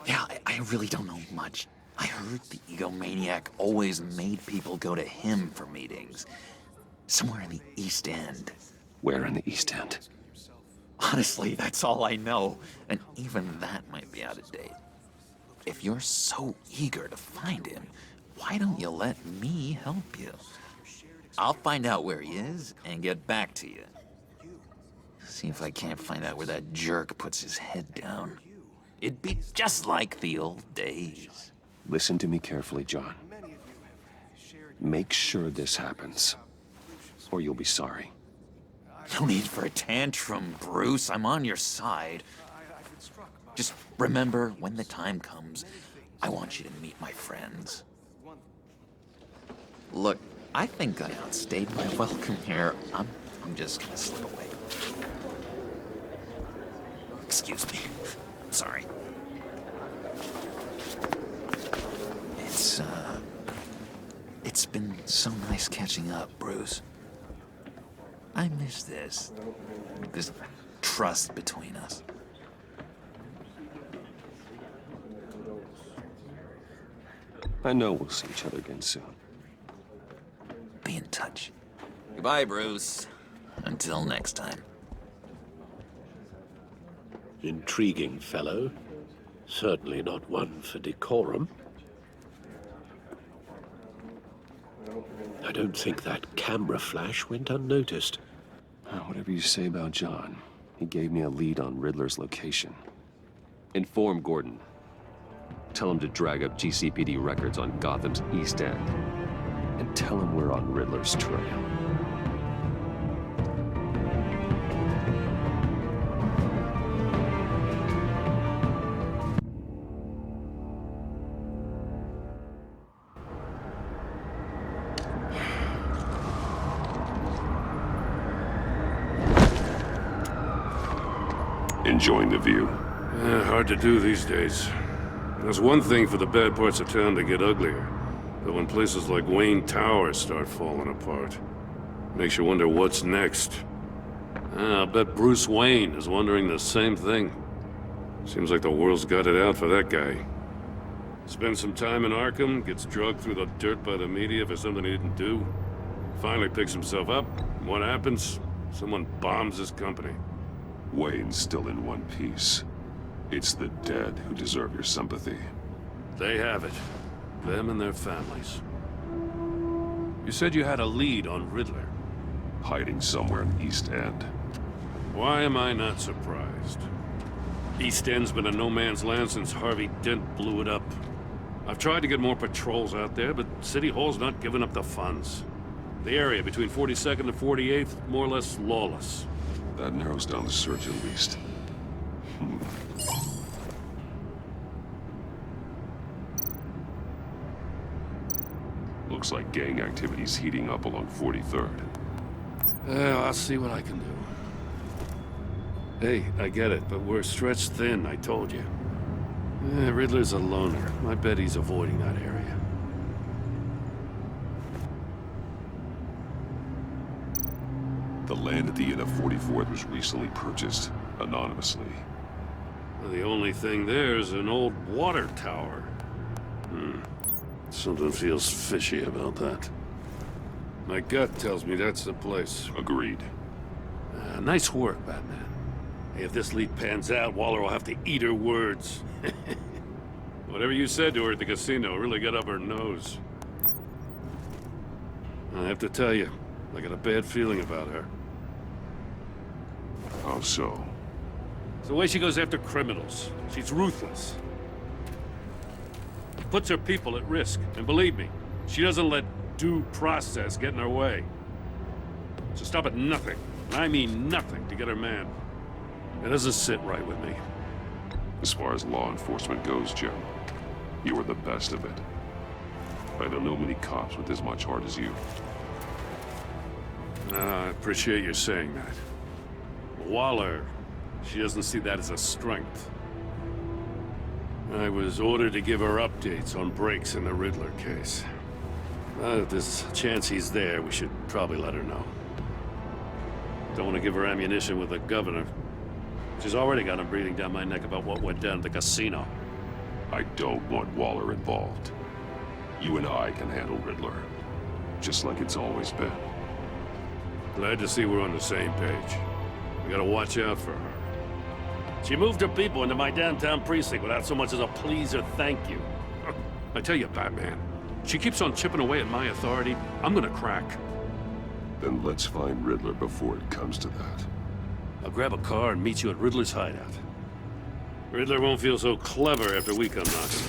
Yeah, I really don't know much. I heard the egomaniac always made people go to him for meetings. Somewhere in the East End. Where in the East End? Honestly, that's all I know. And even that might be out of date. If you're so eager to find him, why don't you let me help you? I'll find out where he is and get back to you. See if I can't find out where that jerk puts his head down. It'd be just like the old days. Listen to me carefully, John. Make sure this happens, or you'll be sorry. No need for a tantrum, Bruce. I'm on your side. Just remember, when the time comes, I want you to meet my friends. Look, I think I outstayed my welcome here. I'm just gonna slip away. Excuse me. I'm sorry. It's been so nice catching up, Bruce. I miss this trust between us. I know we'll see each other again soon. Be in touch. Goodbye, Bruce. Until next time. Intriguing fellow. Certainly not one for decorum. I don't think that camera flash went unnoticed. Whatever you say about John, he gave me a lead on Riddler's location. Inform Gordon. Tell him to drag up GCPD records on Gotham's East End. And tell him we're on Riddler's trail. Enjoying the view? Hard to do these days. There's one thing for the bad parts of town to get uglier, but when places like Wayne Tower start falling apart, makes you wonder what's next. I'll bet Bruce Wayne is wondering the same thing. Seems like the world's got it out for that guy. Spends some time in Arkham, gets drugged through the dirt by the media for something he didn't do. Finally picks himself up. What happens? Someone bombs his company. Wayne's still in one piece. It's the dead who deserve your sympathy. They have it. Them and their families. You said you had a lead on Riddler. Hiding somewhere in East End. Why am I not surprised? East End's been a no-man's land since Harvey Dent blew it up. I've tried to get more patrols out there, but City Hall's not giving up the funds. The area between 42nd and 48th, more or less lawless. That narrows down the search at least. Looks like gang activity's heating up along 43rd. Well, I'll see what I can do. Hey, I get it, but we're stretched thin, I told you. Riddler's a loner. I bet he's avoiding that area. The land at the end of 44th was recently purchased, anonymously. Well, the only thing there is an old water tower. Something feels fishy about that. My gut tells me that's the place. Agreed. Nice work, Batman. Hey, if this lead pans out, Waller will have to eat her words. Whatever you said to her at the casino really got up her nose. I have to tell you, I got a bad feeling about her. How so? It's the way she goes after criminals. She's ruthless. Puts her people at risk. And believe me, she doesn't let due process get in her way. She'll stop at nothing, and I mean nothing, to get her man. It doesn't sit right with me. As far as law enforcement goes, Jim, you are the best of it. I don't know many cops with as much heart as you. I appreciate you saying that. Waller, she doesn't see that as a strength. I was ordered to give her updates on breaks in the Riddler case. If there's a chance he's there, we should probably let her know. Don't want to give her ammunition with the governor. She's already got him breathing down my neck about what went down at the casino. I don't want Waller involved. You and I can handle Riddler, just like it's always been. Glad to see we're on the same page. We gotta watch out for her. She moved her people into my downtown precinct without so much as a please or thank you. I tell you, Batman, she keeps on chipping away at my authority. I'm gonna crack. Then let's find Riddler before it comes to that. I'll grab a car and meet you at Riddler's hideout. Riddler won't feel so clever after we come knocking.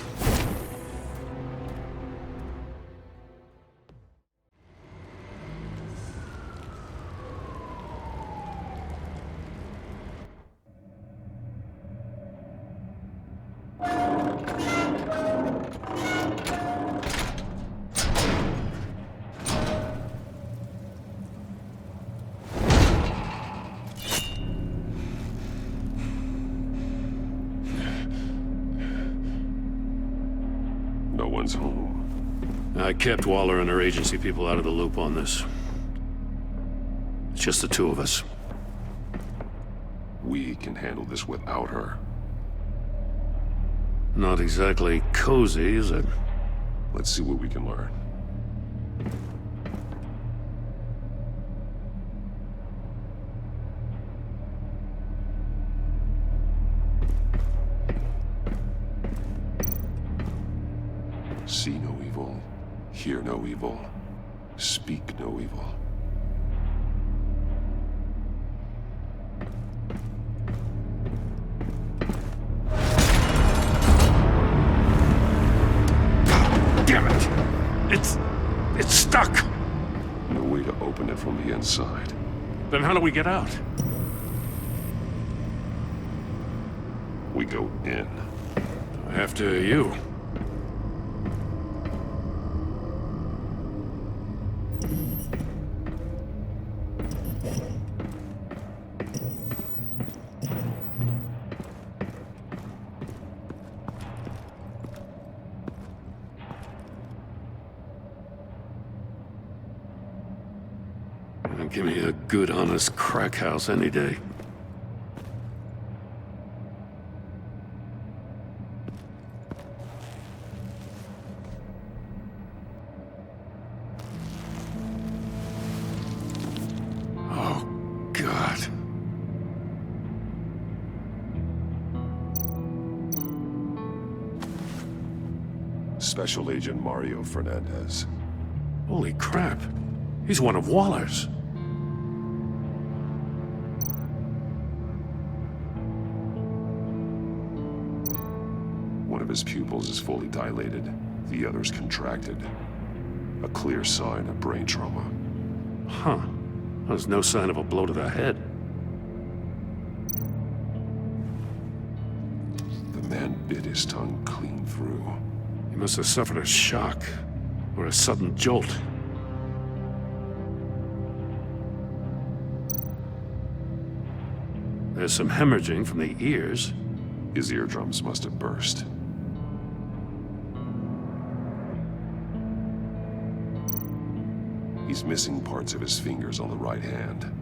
No one's home. I kept Waller and her agency people out of the loop on this. It's just the two of us. We can handle this without her. Not exactly cozy, is it? Let's see what we can learn. See no evil, hear no evil, speak no evil. Damn it! It's stuck! No way to open it from the inside. Then how do we get out? We go in. After you. Give me a good, honest crack house any day. Oh, God. Special Agent Mario Fernandez. Holy crap. He's one of Waller's. One of his pupils is fully dilated, the other's contracted. A clear sign of brain trauma. Huh. There's no sign of a blow to the head. The man bit his tongue clean through. He must have suffered a shock, or a sudden jolt. There's some hemorrhaging from the ears. His eardrums must have burst. He's missing parts of his fingers on the right hand.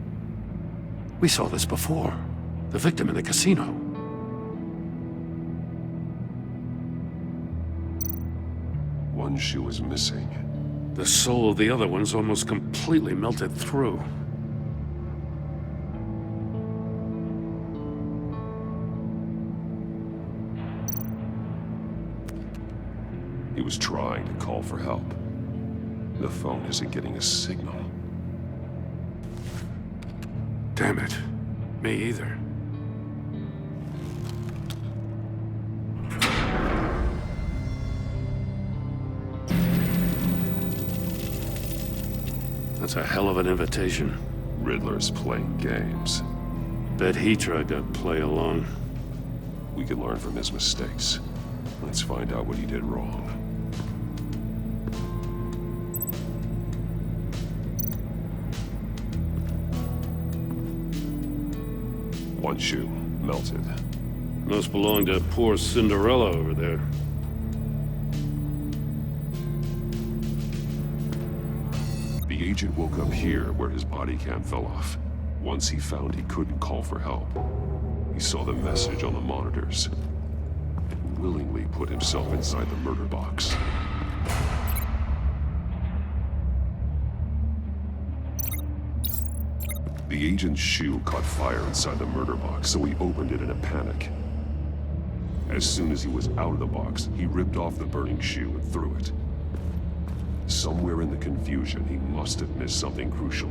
We saw this before. The victim in the casino. One shoe is missing. The sole of the other one's almost completely melted through. He was trying to call for help. The phone isn't getting a signal. Damn it. Me either. That's a hell of an invitation. Riddler's playing games. Bet he tried to play along. We can learn from his mistakes. Let's find out what he did wrong. One shoe melted. Must belong to poor Cinderella over there. The agent woke up here where his body cam fell off. Once he found he couldn't call for help, he saw the message on the monitors and willingly put himself inside the murder box. The agent's shoe caught fire inside the murder box, so he opened it in a panic. As soon as he was out of the box, he ripped off the burning shoe and threw it. Somewhere in the confusion, he must have missed something crucial.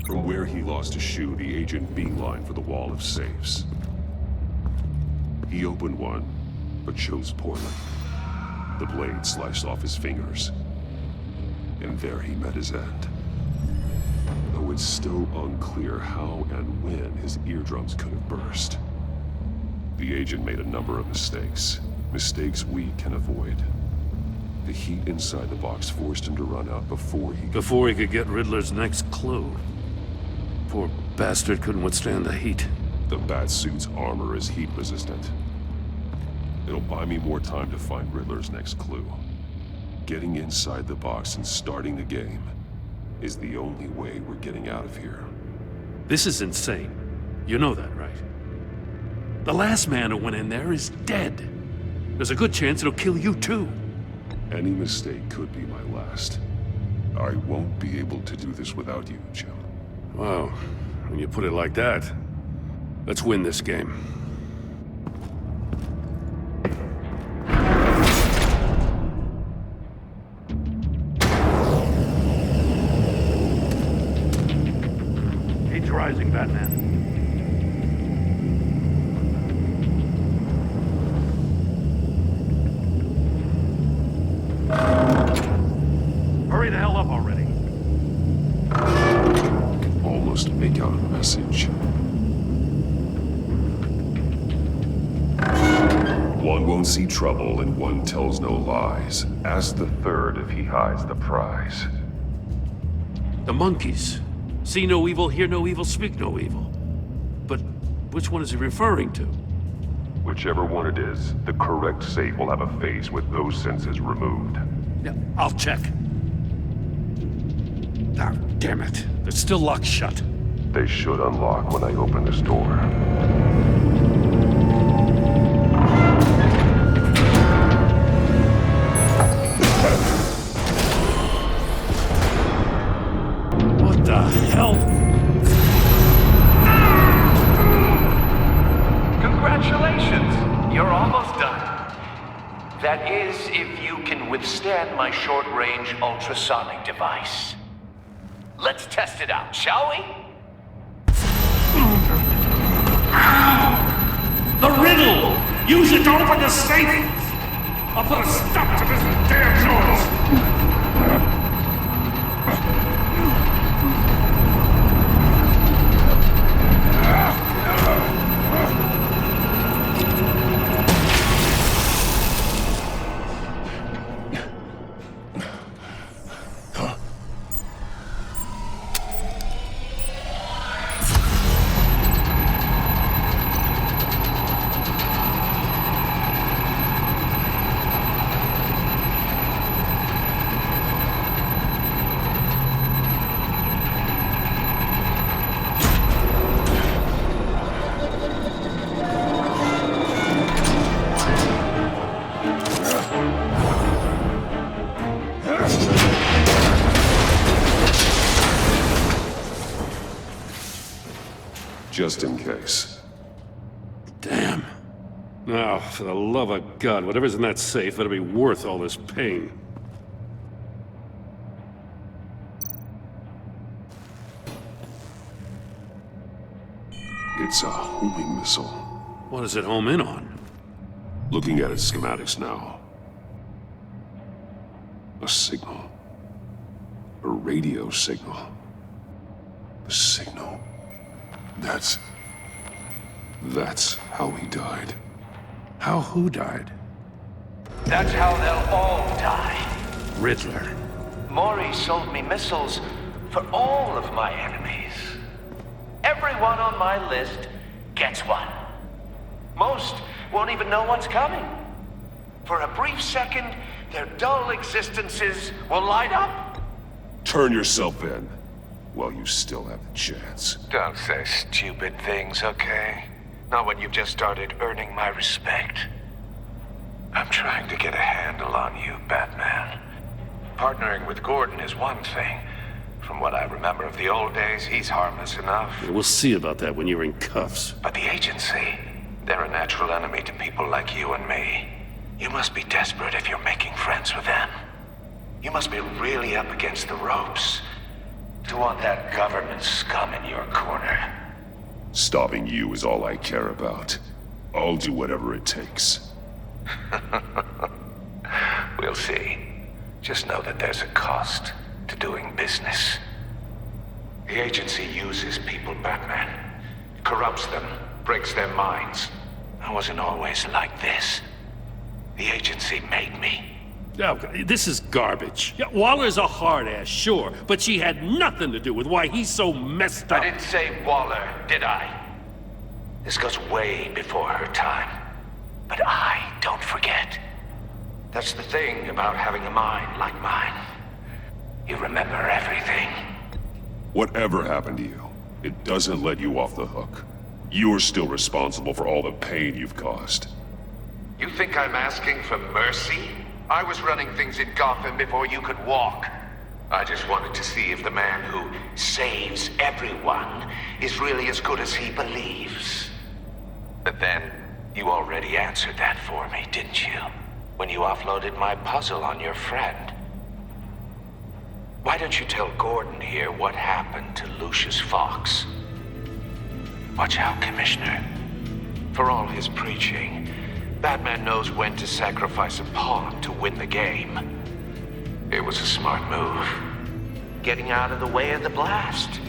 From where he lost a shoe, the agent beelined for the wall of safes. He opened one, but chose poorly. The blade sliced off his fingers, and there he met his end. Though it's still unclear how and when his eardrums could have burst. The agent made a number of mistakes. Mistakes we can avoid. The heat inside the box forced him to run out before he could get Riddler's next clue. Poor bastard couldn't withstand the heat. The Batsuit's armor is heat resistant. It'll buy me more time to find Riddler's next clue. Getting inside the box and starting the game is the only way we're getting out of here. This is insane. You know that, right? The last man who went in there is dead. There's a good chance it'll kill you too. Any mistake could be my last. I won't be able to do this without you, Jim. Wow, when you put it like that, let's win this game. Heat's rising, Batman. Hurry the hell up already. Almost make out a message. One won't see trouble and one tells no lies. Ask the third if he hides the prize. The monkeys. See no evil, hear no evil, speak no evil. But which one is he referring to? Whichever one it is, the correct safe will have a face with those senses removed. Yeah, I'll check. Ah, damn it. They're still locked shut. They should unlock when I open this door. What the hell? Congratulations! You're almost done. That is, if you can withstand my short-range ultrasonic device. Let's test it out, shall we? The riddle! Use it to open the safe! I'll put a stop to this damn noise! Just in case. Damn. Now, for the love of God, whatever's in that safe better be worth all this pain. It's a homing missile. What does it home in on? Looking at its schematics now. A signal. A radio signal. A signal. That's how he died. How who died? That's how they'll all die. Riddler. Maury sold me missiles for all of my enemies. Everyone on my list gets one. Most won't even know what's coming. For a brief second, their dull existences will light up. Turn yourself in while you still have the chance. Don't say stupid things, okay? Not when you've just started earning my respect. I'm trying to get a handle on you, Batman. Partnering with Gordon is one thing. From what I remember of the old days, he's harmless enough. Yeah, we'll see about that when you're in cuffs. But the agency, they're a natural enemy to people like you and me. You must be desperate if you're making friends with them. You must be really up against the ropes to want that government scum in your corner. Stopping you is all I care about. I'll do whatever it takes. We'll see. Just know that there's a cost to doing business. The agency uses people, Batman. Corrupts them, breaks their minds. I wasn't always like this. The agency made me. Oh, this is garbage. Yeah, Waller's a hard-ass, sure, but she had nothing to do with why he's so messed up. I didn't say Waller, did I? This goes way before her time. But I don't forget. That's the thing about having a mind like mine. You remember everything. Whatever happened to you, it doesn't let you off the hook. You're still responsible for all the pain you've caused. You think I'm asking for mercy? I was running things in Gotham before you could walk. I just wanted to see if the man who saves everyone is really as good as he believes. But then, you already answered that for me, didn't you? When you offloaded my puzzle on your friend. Why don't you tell Gordon here what happened to Lucius Fox? Watch out, Commissioner. For all his preaching, Batman knows when to sacrifice a pawn to win the game. It was a smart move. Getting out of the way of the blast.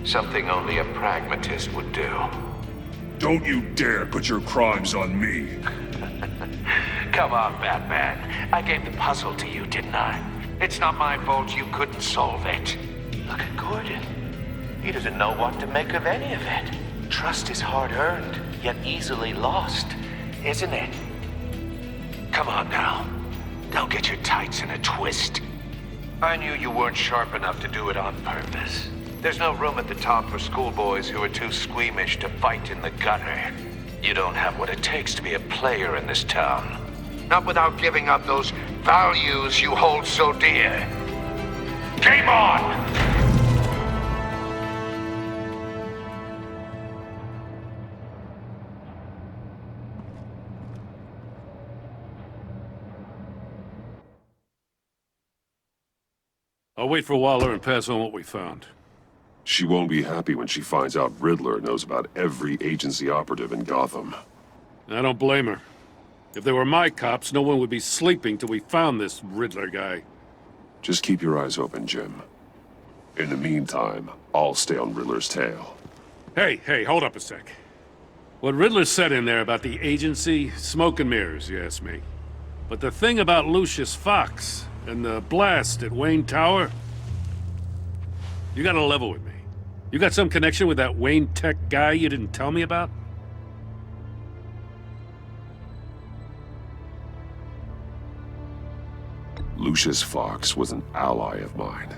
Something only a pragmatist would do. Don't you dare put your crimes on me. Come on, Batman. I gave the puzzle to you, didn't I? It's not my fault you couldn't solve it. Look at Gordon. He doesn't know what to make of any of it. Trust is hard-earned, yet easily lost, isn't it? Come on now. Don't get your tights in a twist. I knew you weren't sharp enough to do it on purpose. There's no room at the top for schoolboys who are too squeamish to fight in the gutter. You don't have what it takes to be a player in this town. Not without giving up those values you hold so dear. Game on! I'll wait for Waller and pass on what we found. She won't be happy when she finds out Riddler knows about every agency operative in Gotham. I don't blame her. If they were my cops, no one would be sleeping till we found this Riddler guy. Just keep your eyes open, Jim. In the meantime, I'll stay on Riddler's tail. Hey, hold up a sec. What Riddler said in there about the agency, smoke and mirrors, you ask me. But the thing about Lucius Fox and the blast at Wayne Tower, you gotta level with me. You got some connection with that Wayne Tech guy you didn't tell me about? Lucius Fox was an ally of mine.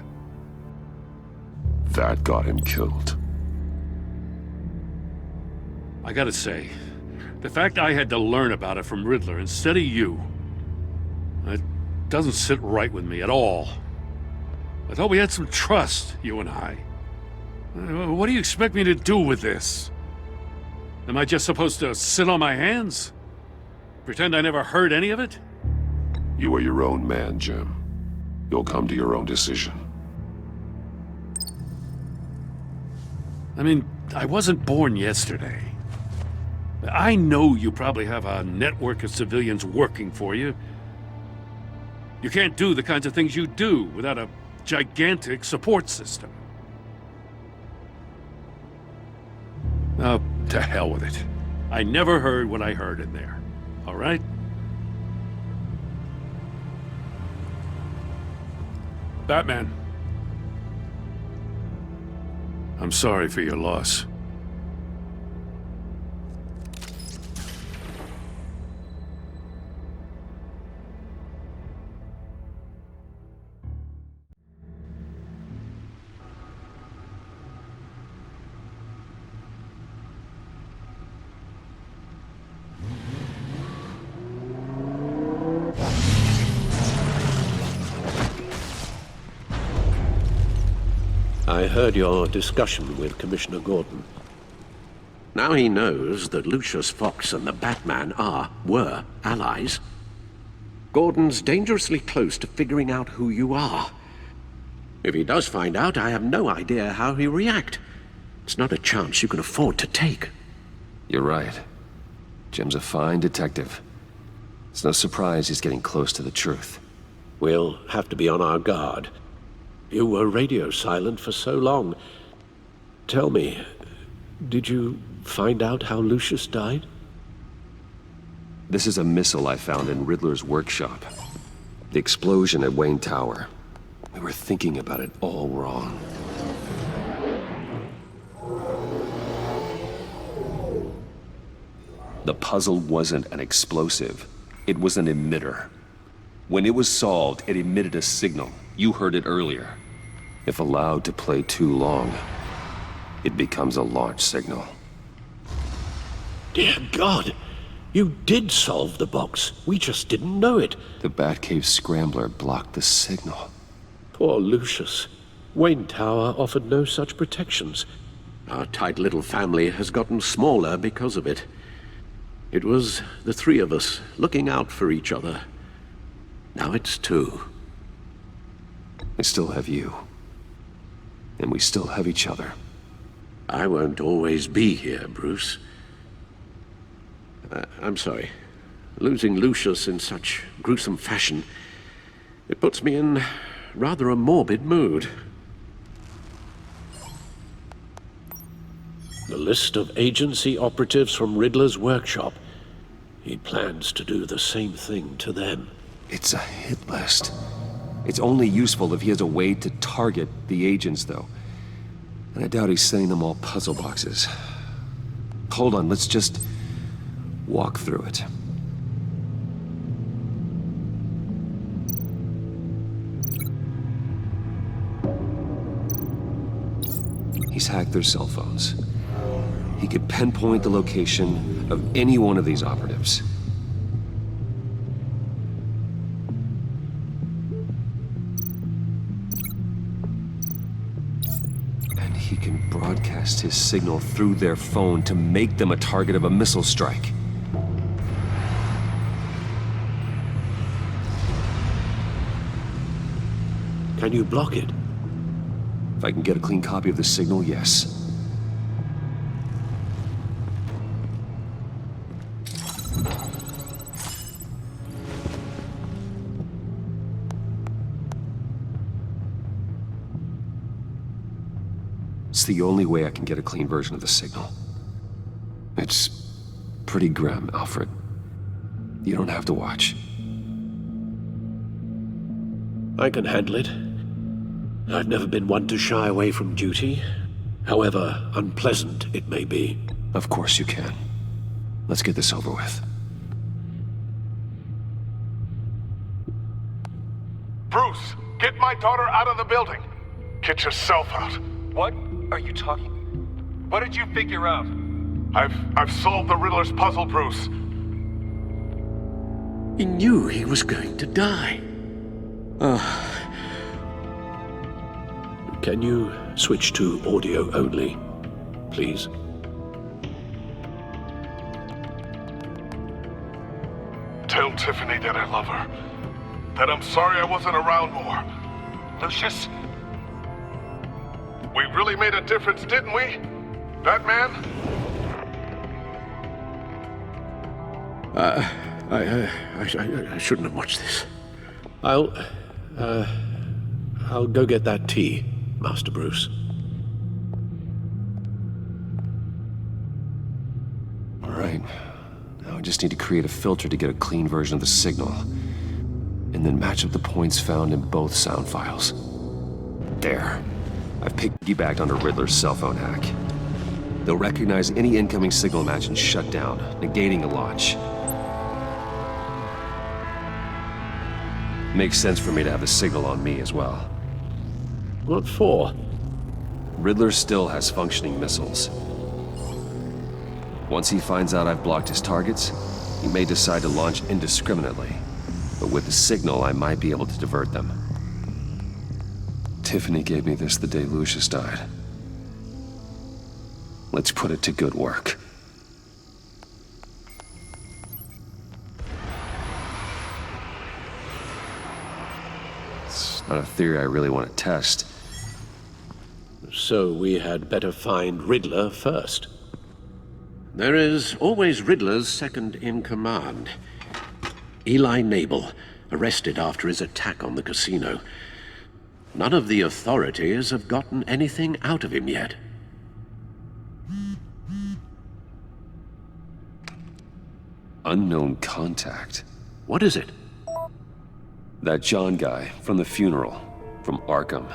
That got him killed. I gotta say, the fact I had to learn about it from Riddler instead of you, it doesn't sit right with me at all. I thought we had some trust, you and I. What do you expect me to do with this? Am I just supposed to sit on my hands? Pretend I never heard any of it? You are your own man, Jim. You'll come to your own decision. I mean, I wasn't born yesterday. I know you probably have a network of civilians working for you. You can't do the kinds of things you do without a gigantic support system. Oh, to hell with it. I never heard what I heard in there. All right? Batman. I'm sorry for your loss. I heard your discussion with Commissioner Gordon. Now he knows that Lucius Fox and the Batman were allies. Gordon's dangerously close to figuring out who you are. If he does find out, I have no idea how he'll react. It's not a chance you can afford to take. You're right. Jim's a fine detective. It's no surprise he's getting close to the truth. We'll have to be on our guard. You were radio silent for so long. Tell me, did you find out how Lucius died? This is a missile I found in Riddler's workshop. The explosion at Wayne Tower. We were thinking about it all wrong. The puzzle wasn't an explosive. It was an emitter. When it was solved, it emitted a signal. You heard it earlier. If allowed to play too long, it becomes a launch signal. Dear God! You did solve the box. We just didn't know it. The Batcave scrambler blocked the signal. Poor Lucius. Wayne Tower offered no such protections. Our tight little family has gotten smaller because of it. It was the three of us looking out for each other. Now it's two. I still have you. And we still have each other. I won't always be here, Bruce. I'm sorry. Losing Lucius in such gruesome fashion, it puts me in rather a morbid mood. The list of agency operatives from Riddler's workshop. He plans to do the same thing to them. It's a hit list. It's only useful if he has a way to target the agents, though. And I doubt he's sending them all puzzle boxes. Hold on, let's just walk through it. He's hacked their cell phones. He could pinpoint the location of any one of these operatives. And he can broadcast his signal through their phone to make them a target of a missile strike. Can you block it? If I can get a clean copy of the signal, yes. It's the only way I can get a clean version of the signal. It's pretty grim, Alfred. You don't have to watch. I can handle it. I've never been one to shy away from duty, however unpleasant it may be. Of course you can. Let's get this over with. Bruce, get my daughter out of the building. Get yourself out. What are you talking? What did you figure out? I've solved the Riddler's puzzle, Bruce. He knew he was going to die. Can you switch to audio only, please? Tell Tiffany that I love her. That I'm sorry I wasn't around more. Lucius? We really made a difference, didn't we? Batman? I shouldn't have watched this. I'll go get that tea, Master Bruce. All right. Now I just need to create a filter to get a clean version of the signal. And then match up the points found in both sound files. There. I've piggybacked onto Riddler's cell phone hack. They'll recognize any incoming signal match and shut down, negating a launch. Makes sense for me to have the signal on me as well. What for? Riddler still has functioning missiles. Once he finds out I've blocked his targets, he may decide to launch indiscriminately. But with the signal, I might be able to divert them. Tiffany gave me this the day Lucius died. Let's put it to good work. It's not a theory I really want to test. So we had better find Riddler first. There is always Riddler's second in command. Eli Nabel, arrested after his attack on the casino. None of the authorities have gotten anything out of him yet. Unknown contact. What is it? That John guy from the funeral, from Arkham.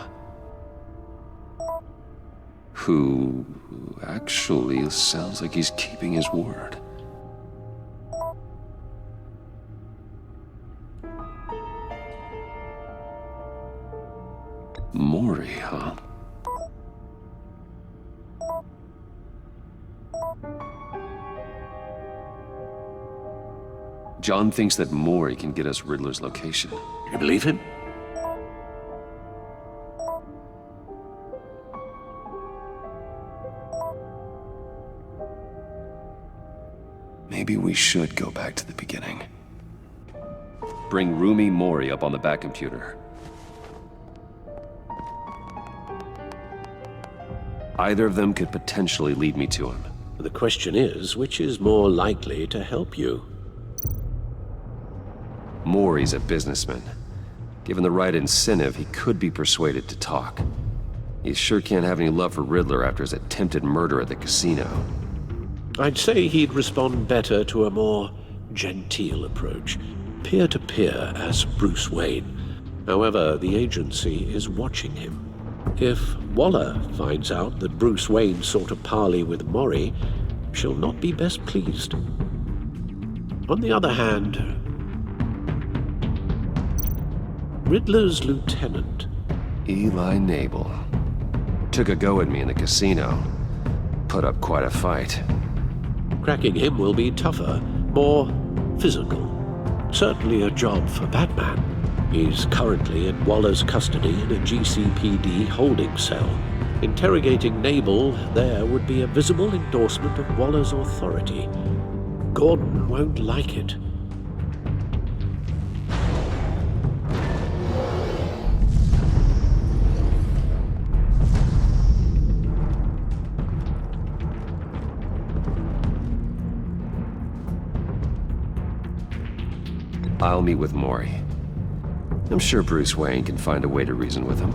Who actually sounds like he's keeping his word. Mori, huh? John thinks that Mori can get us Riddler's location. You believe him? Maybe we should go back to the beginning. Bring Rumi Mori up on the back computer. Either of them could potentially lead me to him. The question is, which is more likely to help you? Mori's a businessman. Given the right incentive, he could be persuaded to talk. He sure can't have any love for Riddler after his attempted murder at the casino. I'd say he'd respond better to a more genteel approach, peer-to-peer as Bruce Wayne. However, the agency is watching him. If Waller finds out that Bruce Wayne sought a parley with Mori, she'll not be best pleased. On the other hand, Riddler's lieutenant, Eli Nabel, took a go at me in the casino. Put up quite a fight. Cracking him will be tougher, more physical. Certainly a job for Batman. He's currently in Waller's custody in a GCPD holding cell. Interrogating Nabel there would be a visible endorsement of Waller's authority. Gordon won't like it. I'll meet with Mori. I'm sure Bruce Wayne can find a way to reason with him.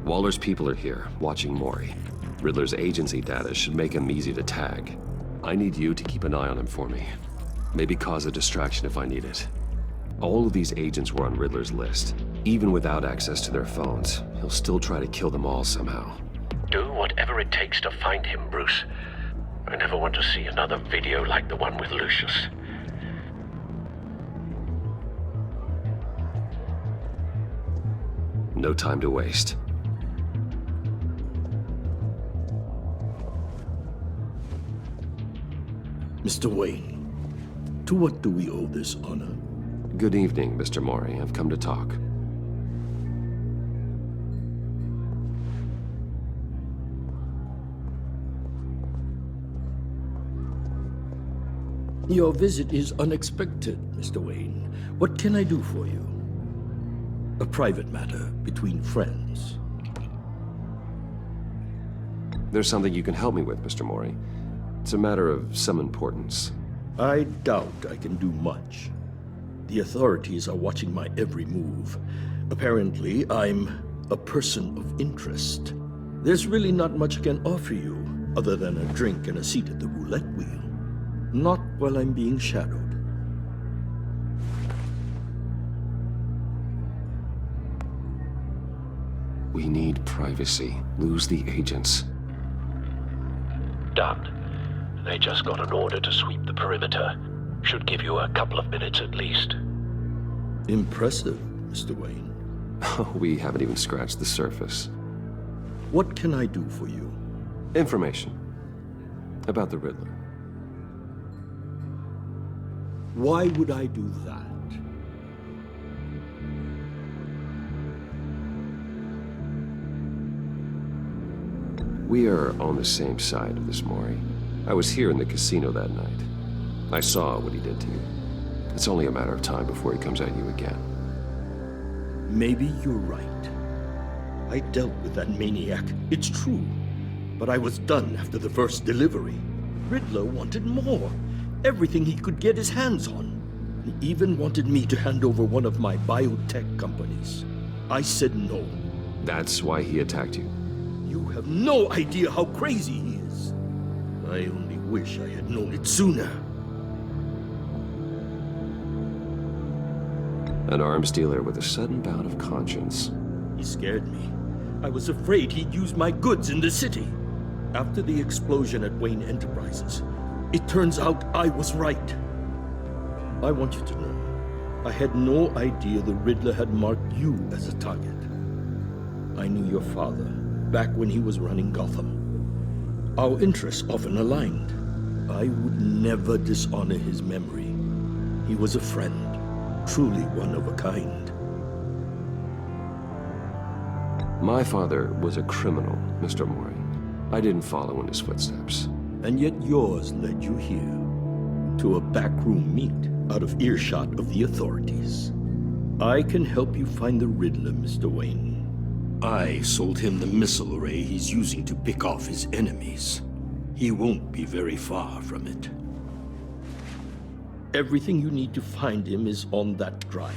Waller's people are here, watching Mori. Riddler's agency data should make him easy to tag. I need you to keep an eye on him for me. Maybe cause a distraction if I need it. All of these agents were on Riddler's list. Even without access to their phones, he'll still try to kill them all somehow. Do whatever it takes to find him, Bruce. I never want to see another video like the one with Lucius. No time to waste. Mr. Wayne, to what do we owe this honor? Good evening, Mr. Mori. I've come to talk. Your visit is unexpected, Mr. Wayne. What can I do for you? A private matter between friends. There's something you can help me with, Mr. Mori. It's a matter of some importance. I doubt I can do much. The authorities are watching my every move. Apparently, I'm a person of interest. There's really not much I can offer you, other than a drink and a seat at the roulette wheel. Not while I'm being shadowed. We need privacy. Lose the agents. Done. They just got an order to sweep the perimeter. Should give you a couple of minutes at least. Impressive, Mr. Wayne. We haven't even scratched the surface. What can I do for you? Information. About the Riddler. Why would I do that? We are on the same side of this, Mori. I was here in the casino that night. I saw what he did to you. It's only a matter of time before he comes at you again. Maybe you're right. I dealt with that maniac, it's true. But I was done after the first delivery. Riddler wanted more. Everything he could get his hands on. He even wanted me to hand over one of my biotech companies. I said no. That's why he attacked you? You have no idea how crazy he is. I only wish I had known it sooner. An arms dealer with a sudden bout of conscience. He scared me. I was afraid he'd use my goods in the city. After the explosion at Wayne Enterprises, it turns out I was right. I want you to know, I had no idea the Riddler had marked you as a target. I knew your father back when he was running Gotham. Our interests often aligned. I would never dishonor his memory. He was a friend, truly one of a kind. My father was a criminal, Mr. Mori. I didn't follow in his footsteps. And yet yours led you here, to a backroom meet out of earshot of the authorities. I can help you find the Riddler, Mr. Wayne. I sold him the missile array he's using to pick off his enemies. He won't be very far from it. Everything you need to find him is on that drive.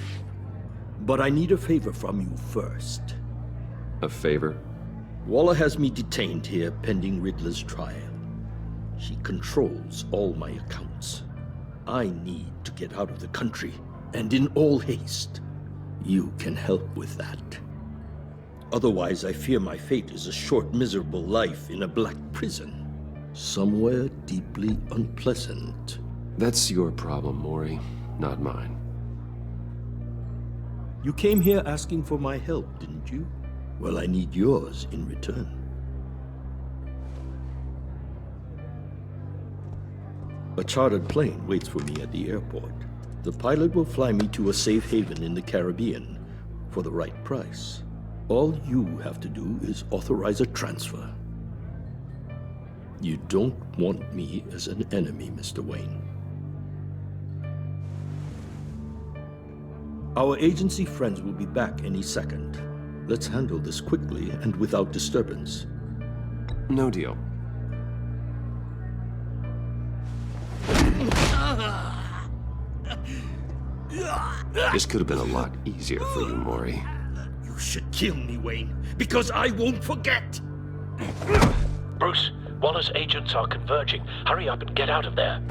But I need a favor from you first. A favor? Waller has me detained here pending Riddler's trial. She controls all my accounts. I need to get out of the country, and in all haste. You can help with that. Otherwise, I fear my fate is a short, miserable life in a black prison. Somewhere deeply unpleasant. That's your problem, Mori, not mine. You came here asking for my help, didn't you? Well, I need yours in return. A chartered plane waits for me at the airport. The pilot will fly me to a safe haven in the Caribbean for the right price. All you have to do is authorize a transfer. You don't want me as an enemy, Mr. Wayne. Our agency friends will be back any second. Let's handle this quickly and without disturbance. No deal. This could have been a lot easier for you, Mori. You should kill me, Wayne, because I won't forget! Bruce, Waller's agents are converging. Hurry up and get out of there.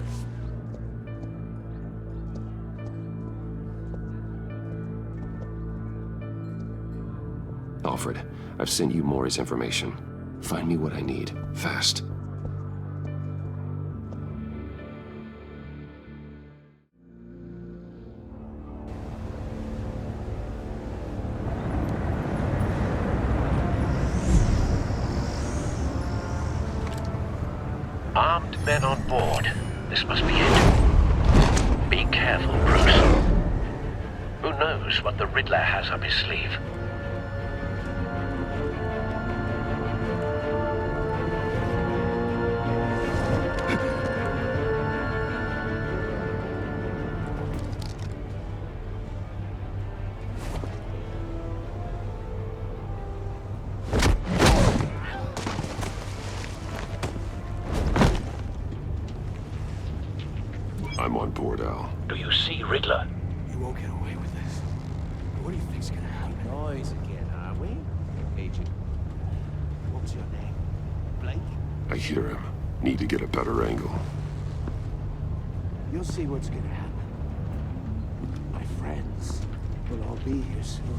Alfred, I've sent you Mori's information. Find me what I need, fast. Armed men on board. This must be it. Be careful, Bruce. Who knows what the Riddler has up his sleeve? report, Al. Do you see Riddler? You won't get away with this. What do you think's gonna happen? Noise again, are we? Agent, what's your name? Blake? I hear him. Need to get a better angle. You'll see what's gonna happen. My friends will all be here soon.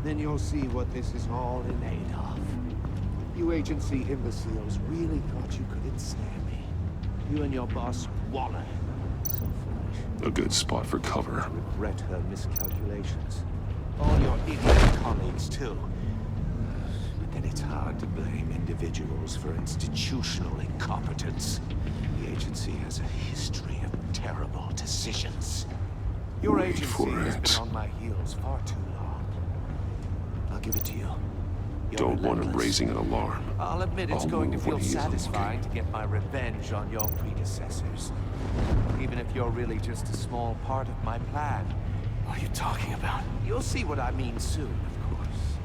Then you'll see what this is all in aid of. You agency imbeciles really thought you could ensnare me. You and your boss, Waller. So foolish. A good spot for cover. Regret her miscalculations. All your idiot colleagues, too. But then it's hard to blame individuals for institutional incompetence. The agency has a history of terrible decisions. Your agency has been on my heels far too long. I'll give it to you. Don't want him raising an alarm. I'll admit it's going to move feel when he's satisfying to get my revenge on your predecessors. Even if you're really just a small part of my plan. What are you talking about? You'll see what I mean soon, of course.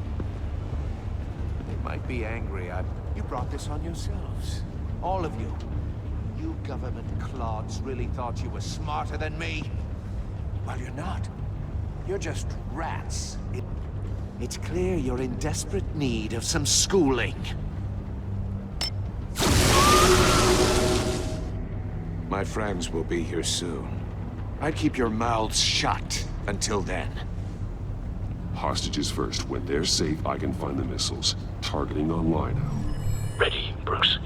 They might be angry. You brought this on yourselves. All of you. You government clods really thought you were smarter than me? Well, you're not. You're just rats. It's clear you're in desperate need of some schooling. My friends will be here soon. I'd keep your mouths shut until then. Hostages first. When they're safe, I can find the missiles. Targeting online now. Ready, Bruce.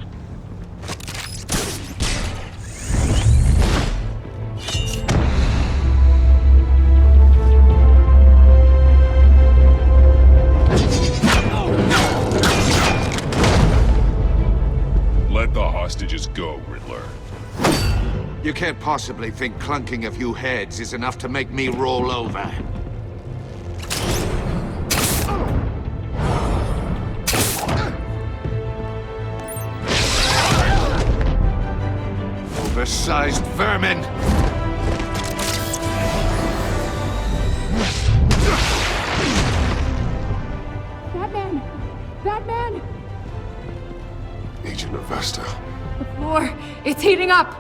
Let the hostages go, Riddler. You can't possibly think clunking a few heads is enough to make me roll over. Oversized vermin! Batman! Batman! Agent Avesta. The floor, it's heating up!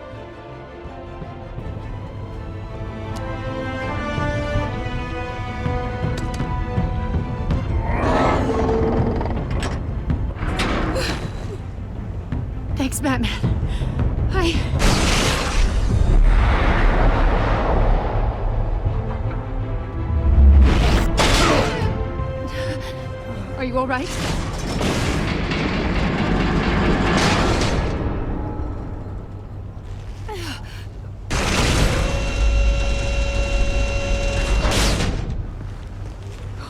Thanks, Batman. Are you all right?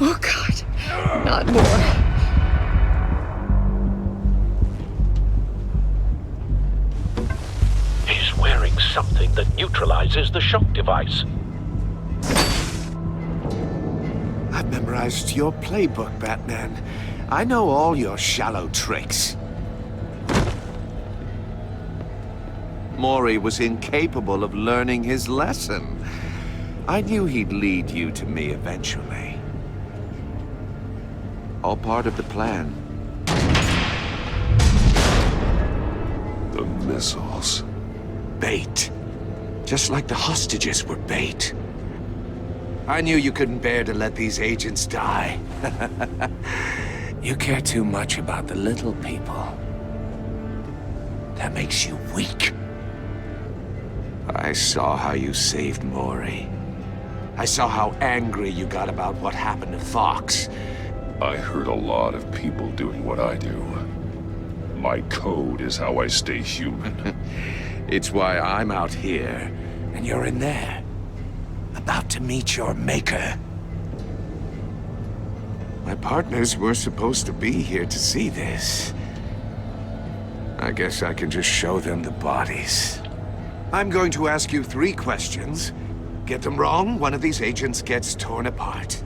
Oh, God. Not more. He's wearing something that neutralizes the shock device. I've memorized your playbook, Batman. I know all your shallow tricks. Maury was incapable of learning his lesson. I knew he'd lead you to me eventually. All part of the plan. The missiles. Bait. Just like the hostages were bait. I knew you couldn't bear to let these agents die. You care too much about the little people. That makes you weak. I saw how you saved Maury. I saw how angry you got about what happened to Fox. I heard a lot of people doing what I do. My code is how I stay human. It's why I'm out here, and you're in there. About to meet your maker. My partners were supposed to be here to see this. I guess I can just show them the bodies. I'm going to ask you 3 questions. Get them wrong, one of these agents gets torn apart.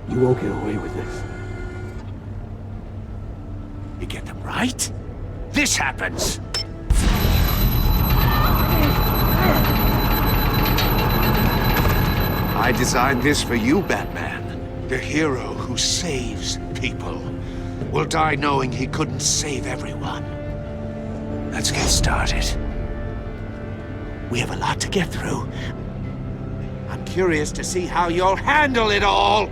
You won't get away with this. You get them right, this happens! I designed this for you, Batman. The hero who saves people will die knowing he couldn't save everyone. Let's get started. We have a lot to get through. I'm curious to see how you'll handle it all.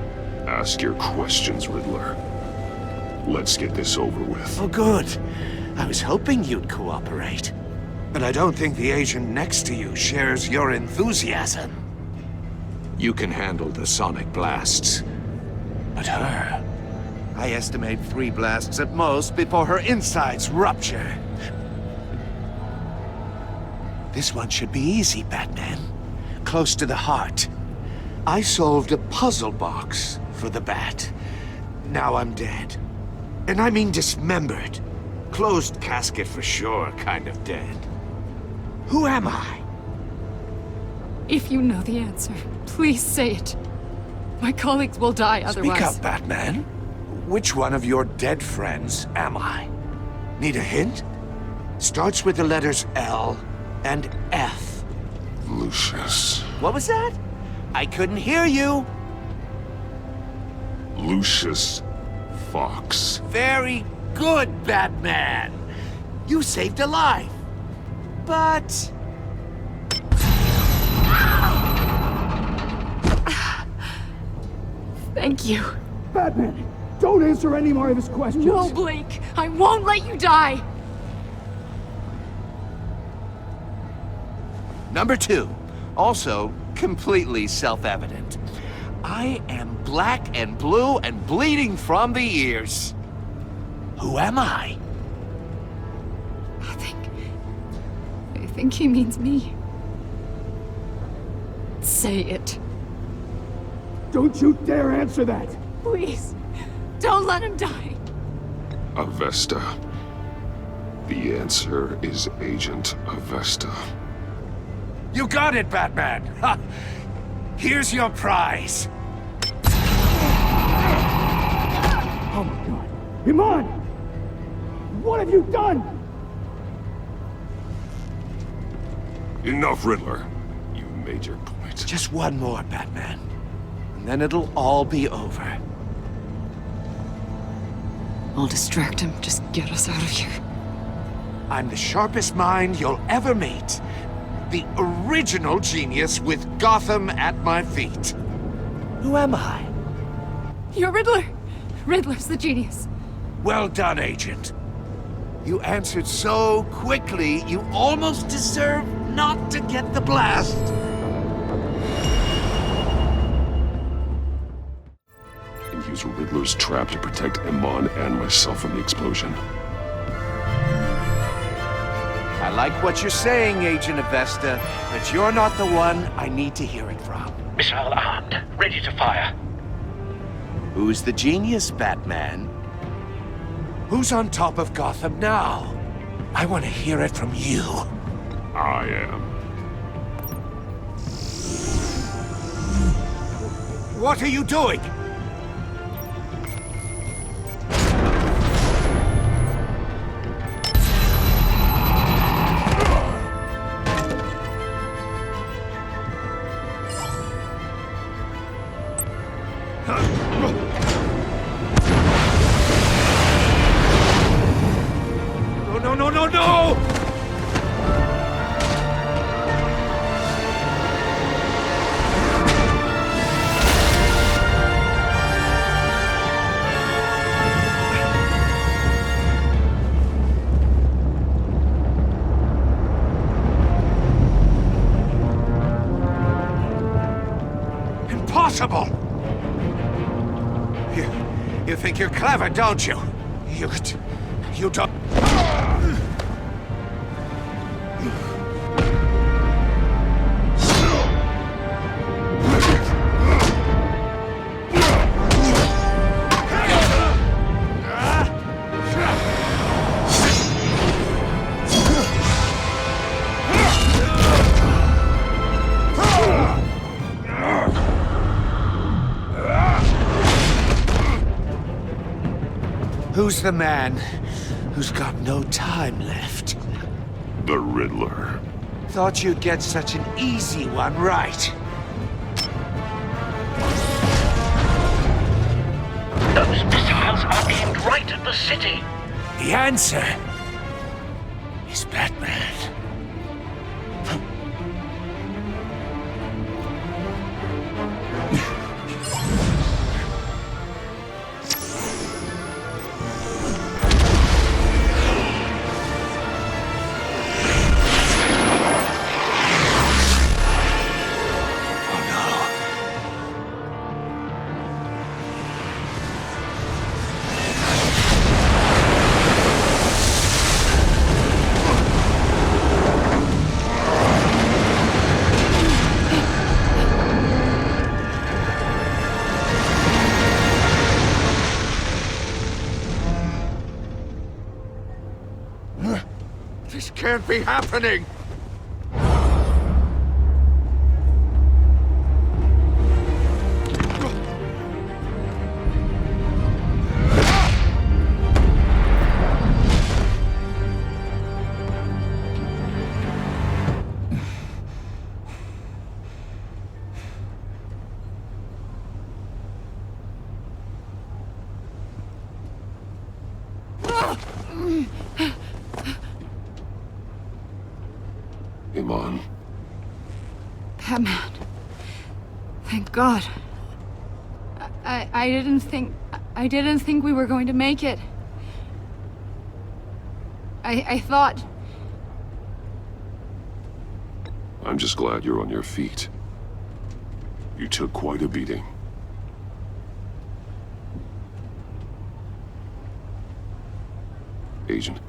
Ask your questions, Riddler. Let's get this over with. Oh, good. I was hoping you'd cooperate. But I don't think the agent next to you shares your enthusiasm. You can handle the sonic blasts. But her... I estimate 3 blasts at most before her insides rupture. This one should be easy, Batman. Close to the heart. I solved a puzzle box for the Bat. Now I'm dead. And I mean dismembered. Closed casket for sure, kind of dead. Who am I? If you know the answer, please say it. My colleagues will die otherwise. Speak up, Batman. Which one of your dead friends am I? Need a hint? Starts with the letters L and F. Lucius. What was that? I couldn't hear you. Lucius Fox. Very good, Batman. You saved a life. But... Thank you. Batman, don't answer any more of his questions. No, Blake. I won't let you die. Number 2. Also, completely self-evident. I am black and blue and bleeding from the ears. Who am I? I think he means me. Say it. Don't you dare answer that! Please, don't let him die. Avesta. The answer is Agent Avesta. You got it, Batman! Ha! Here's your prize. Oh my god. Iman! What have you done? Enough, Riddler. You made your point. Just one more, Batman. And then it'll all be over. I'll distract him. Just get us out of here. I'm the sharpest mind you'll ever meet. The original genius with Gotham at my feet. Who am I? You're Riddler. Riddler's the genius. Well done, Agent. You answered so quickly, you almost deserve not to get the blast. And use Riddler's trap to protect Iman and myself from the explosion. I like what you're saying, Agent Avesta, but you're not the one I need to hear it from. Missile armed, ready to fire. Who's the genius, Batman? Who's on top of Gotham now? I want to hear it from you. I am. What are you doing? No! Impossible! You think you're clever, don't you? You don't... Who's the man who's got no time left? The Riddler. Thought you'd get such an easy one right. Those missiles are aimed right at the city. The answer is Batman. This can't be happening! Iman. Batman. Thank God. I didn't think we were going to make it. I thought... I'm just glad you're on your feet. You took quite a beating. Agent,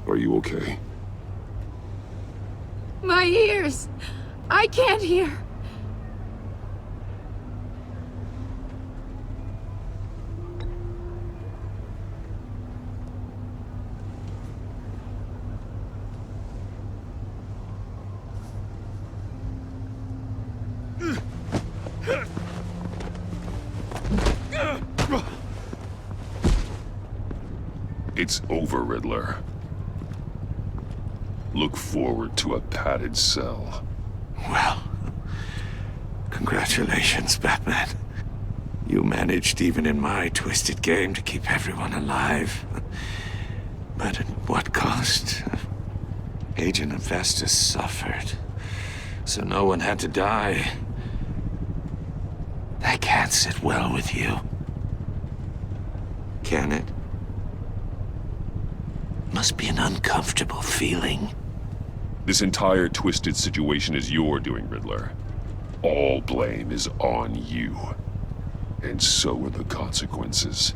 are you okay? My ears! I can't hear! It's over, Riddler. Look forward to a padded cell. Well, congratulations, Batman. You managed, even in my twisted game, to keep everyone alive. But at what cost? Agent Hephaestus suffered, so no one had to die. That can't sit well with you. Can it? Must be an uncomfortable feeling. This entire twisted situation is your doing, Riddler. All blame is on you. And so are the consequences.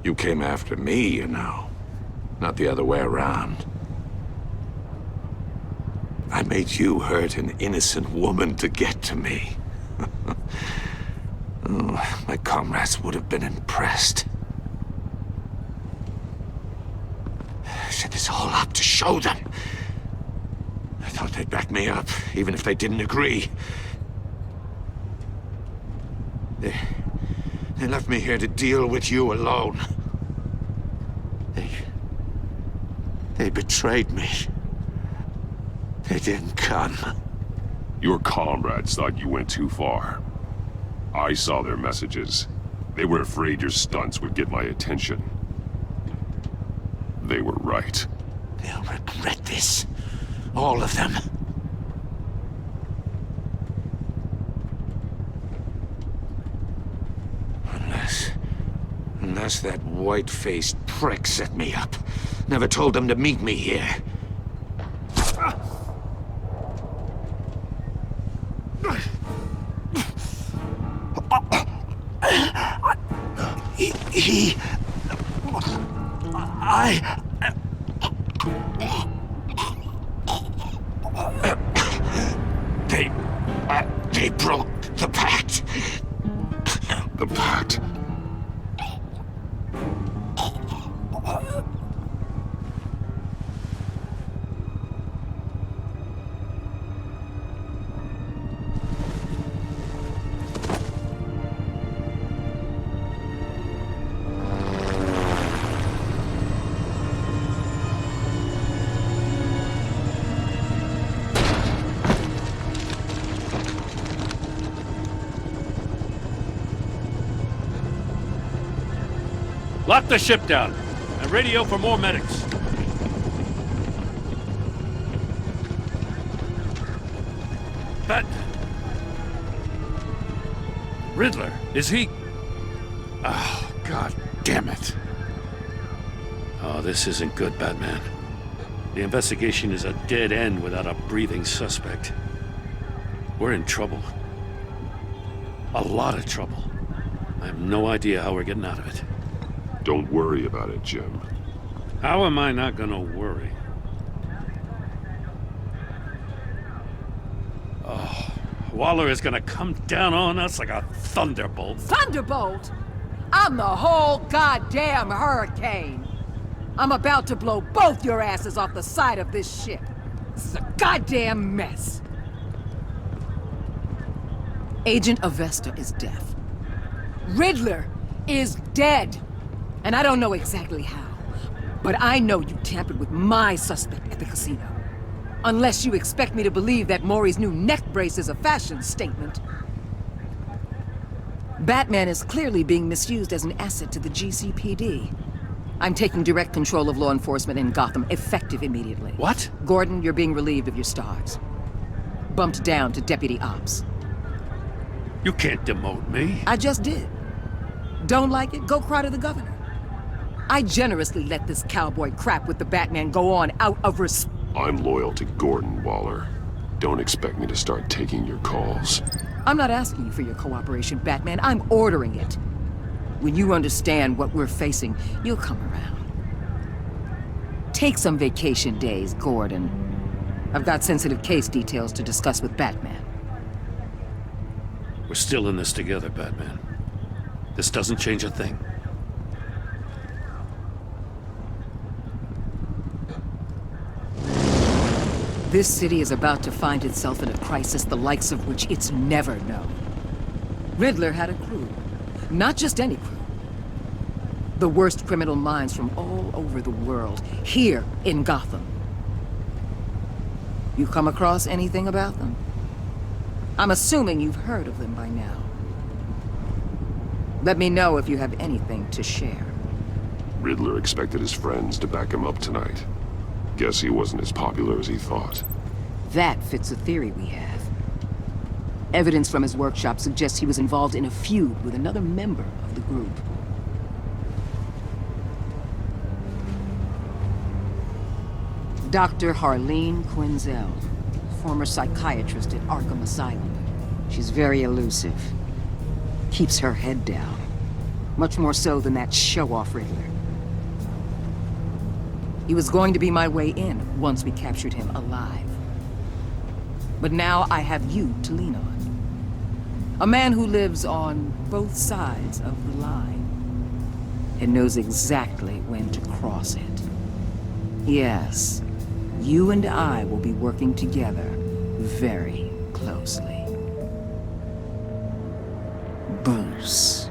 You came after me, you know. Not the other way around. I made you hurt an innocent woman to get to me. Oh, my comrades would have been impressed. I set this all up to show them. I thought they'd back me up, even if they didn't agree. They left me here to deal with you alone. They betrayed me. They didn't come. Your comrades thought you went too far. I saw their messages. They were afraid your stunts would get my attention. They were right. They'll regret this. All of them. Unless that white-faced prick set me up. Never told them to meet me here. They broke the pact. The pact? Lock the ship down, and radio for more medics. But... Riddler, is he... Oh, God damn it. Oh, this isn't good, Batman. The investigation is a dead end without a breathing suspect. We're in trouble. A lot of trouble. I have no idea how we're getting out of it. Don't worry about it, Jim. How am I not gonna worry? Oh, Waller is gonna come down on us like a thunderbolt. Thunderbolt? I'm the whole goddamn hurricane. I'm about to blow both your asses off the side of this ship. This is a goddamn mess. Agent Avesta is deaf. Riddler is dead. And I don't know exactly how, but I know you tampered with my suspect at the casino. Unless you expect me to believe that Maury's new neck brace is a fashion statement. Batman is clearly being misused as an asset to the GCPD. I'm taking direct control of law enforcement in Gotham, effective immediately. What? Gordon, you're being relieved of your stars. Bumped down to Deputy Ops. You can't demote me. I just did. Don't like it? Go cry to the governor. I generously let this cowboy crap with the Batman go on out of respect. I'm loyal to Gordon, Waller. Don't expect me to start taking your calls. I'm not asking you for your cooperation, Batman. I'm ordering it. When you understand what we're facing, you'll come around. Take some vacation days, Gordon. I've got sensitive case details to discuss with Batman. We're still in this together, Batman. This doesn't change a thing. This city is about to find itself in a crisis the likes of which it's never known. Riddler had a crew. Not just any crew. The worst criminal minds from all over the world, here in Gotham. You come across anything about them? I'm assuming you've heard of them by now. Let me know if you have anything to share. Riddler expected his friends to back him up tonight. Guess he wasn't as popular as he thought. That fits a theory we have. Evidence from his workshop suggests he was involved in a feud with another member of the group. Dr. Harleen Quinzel, former psychiatrist at Arkham Asylum. She's very elusive. Keeps her head down. Much more so than that show-off Riddler. He was going to be my way in once we captured him alive. But now I have you to lean on. A man who lives on both sides of the line and knows exactly when to cross it. Yes, you and I will be working together very closely. Bruce.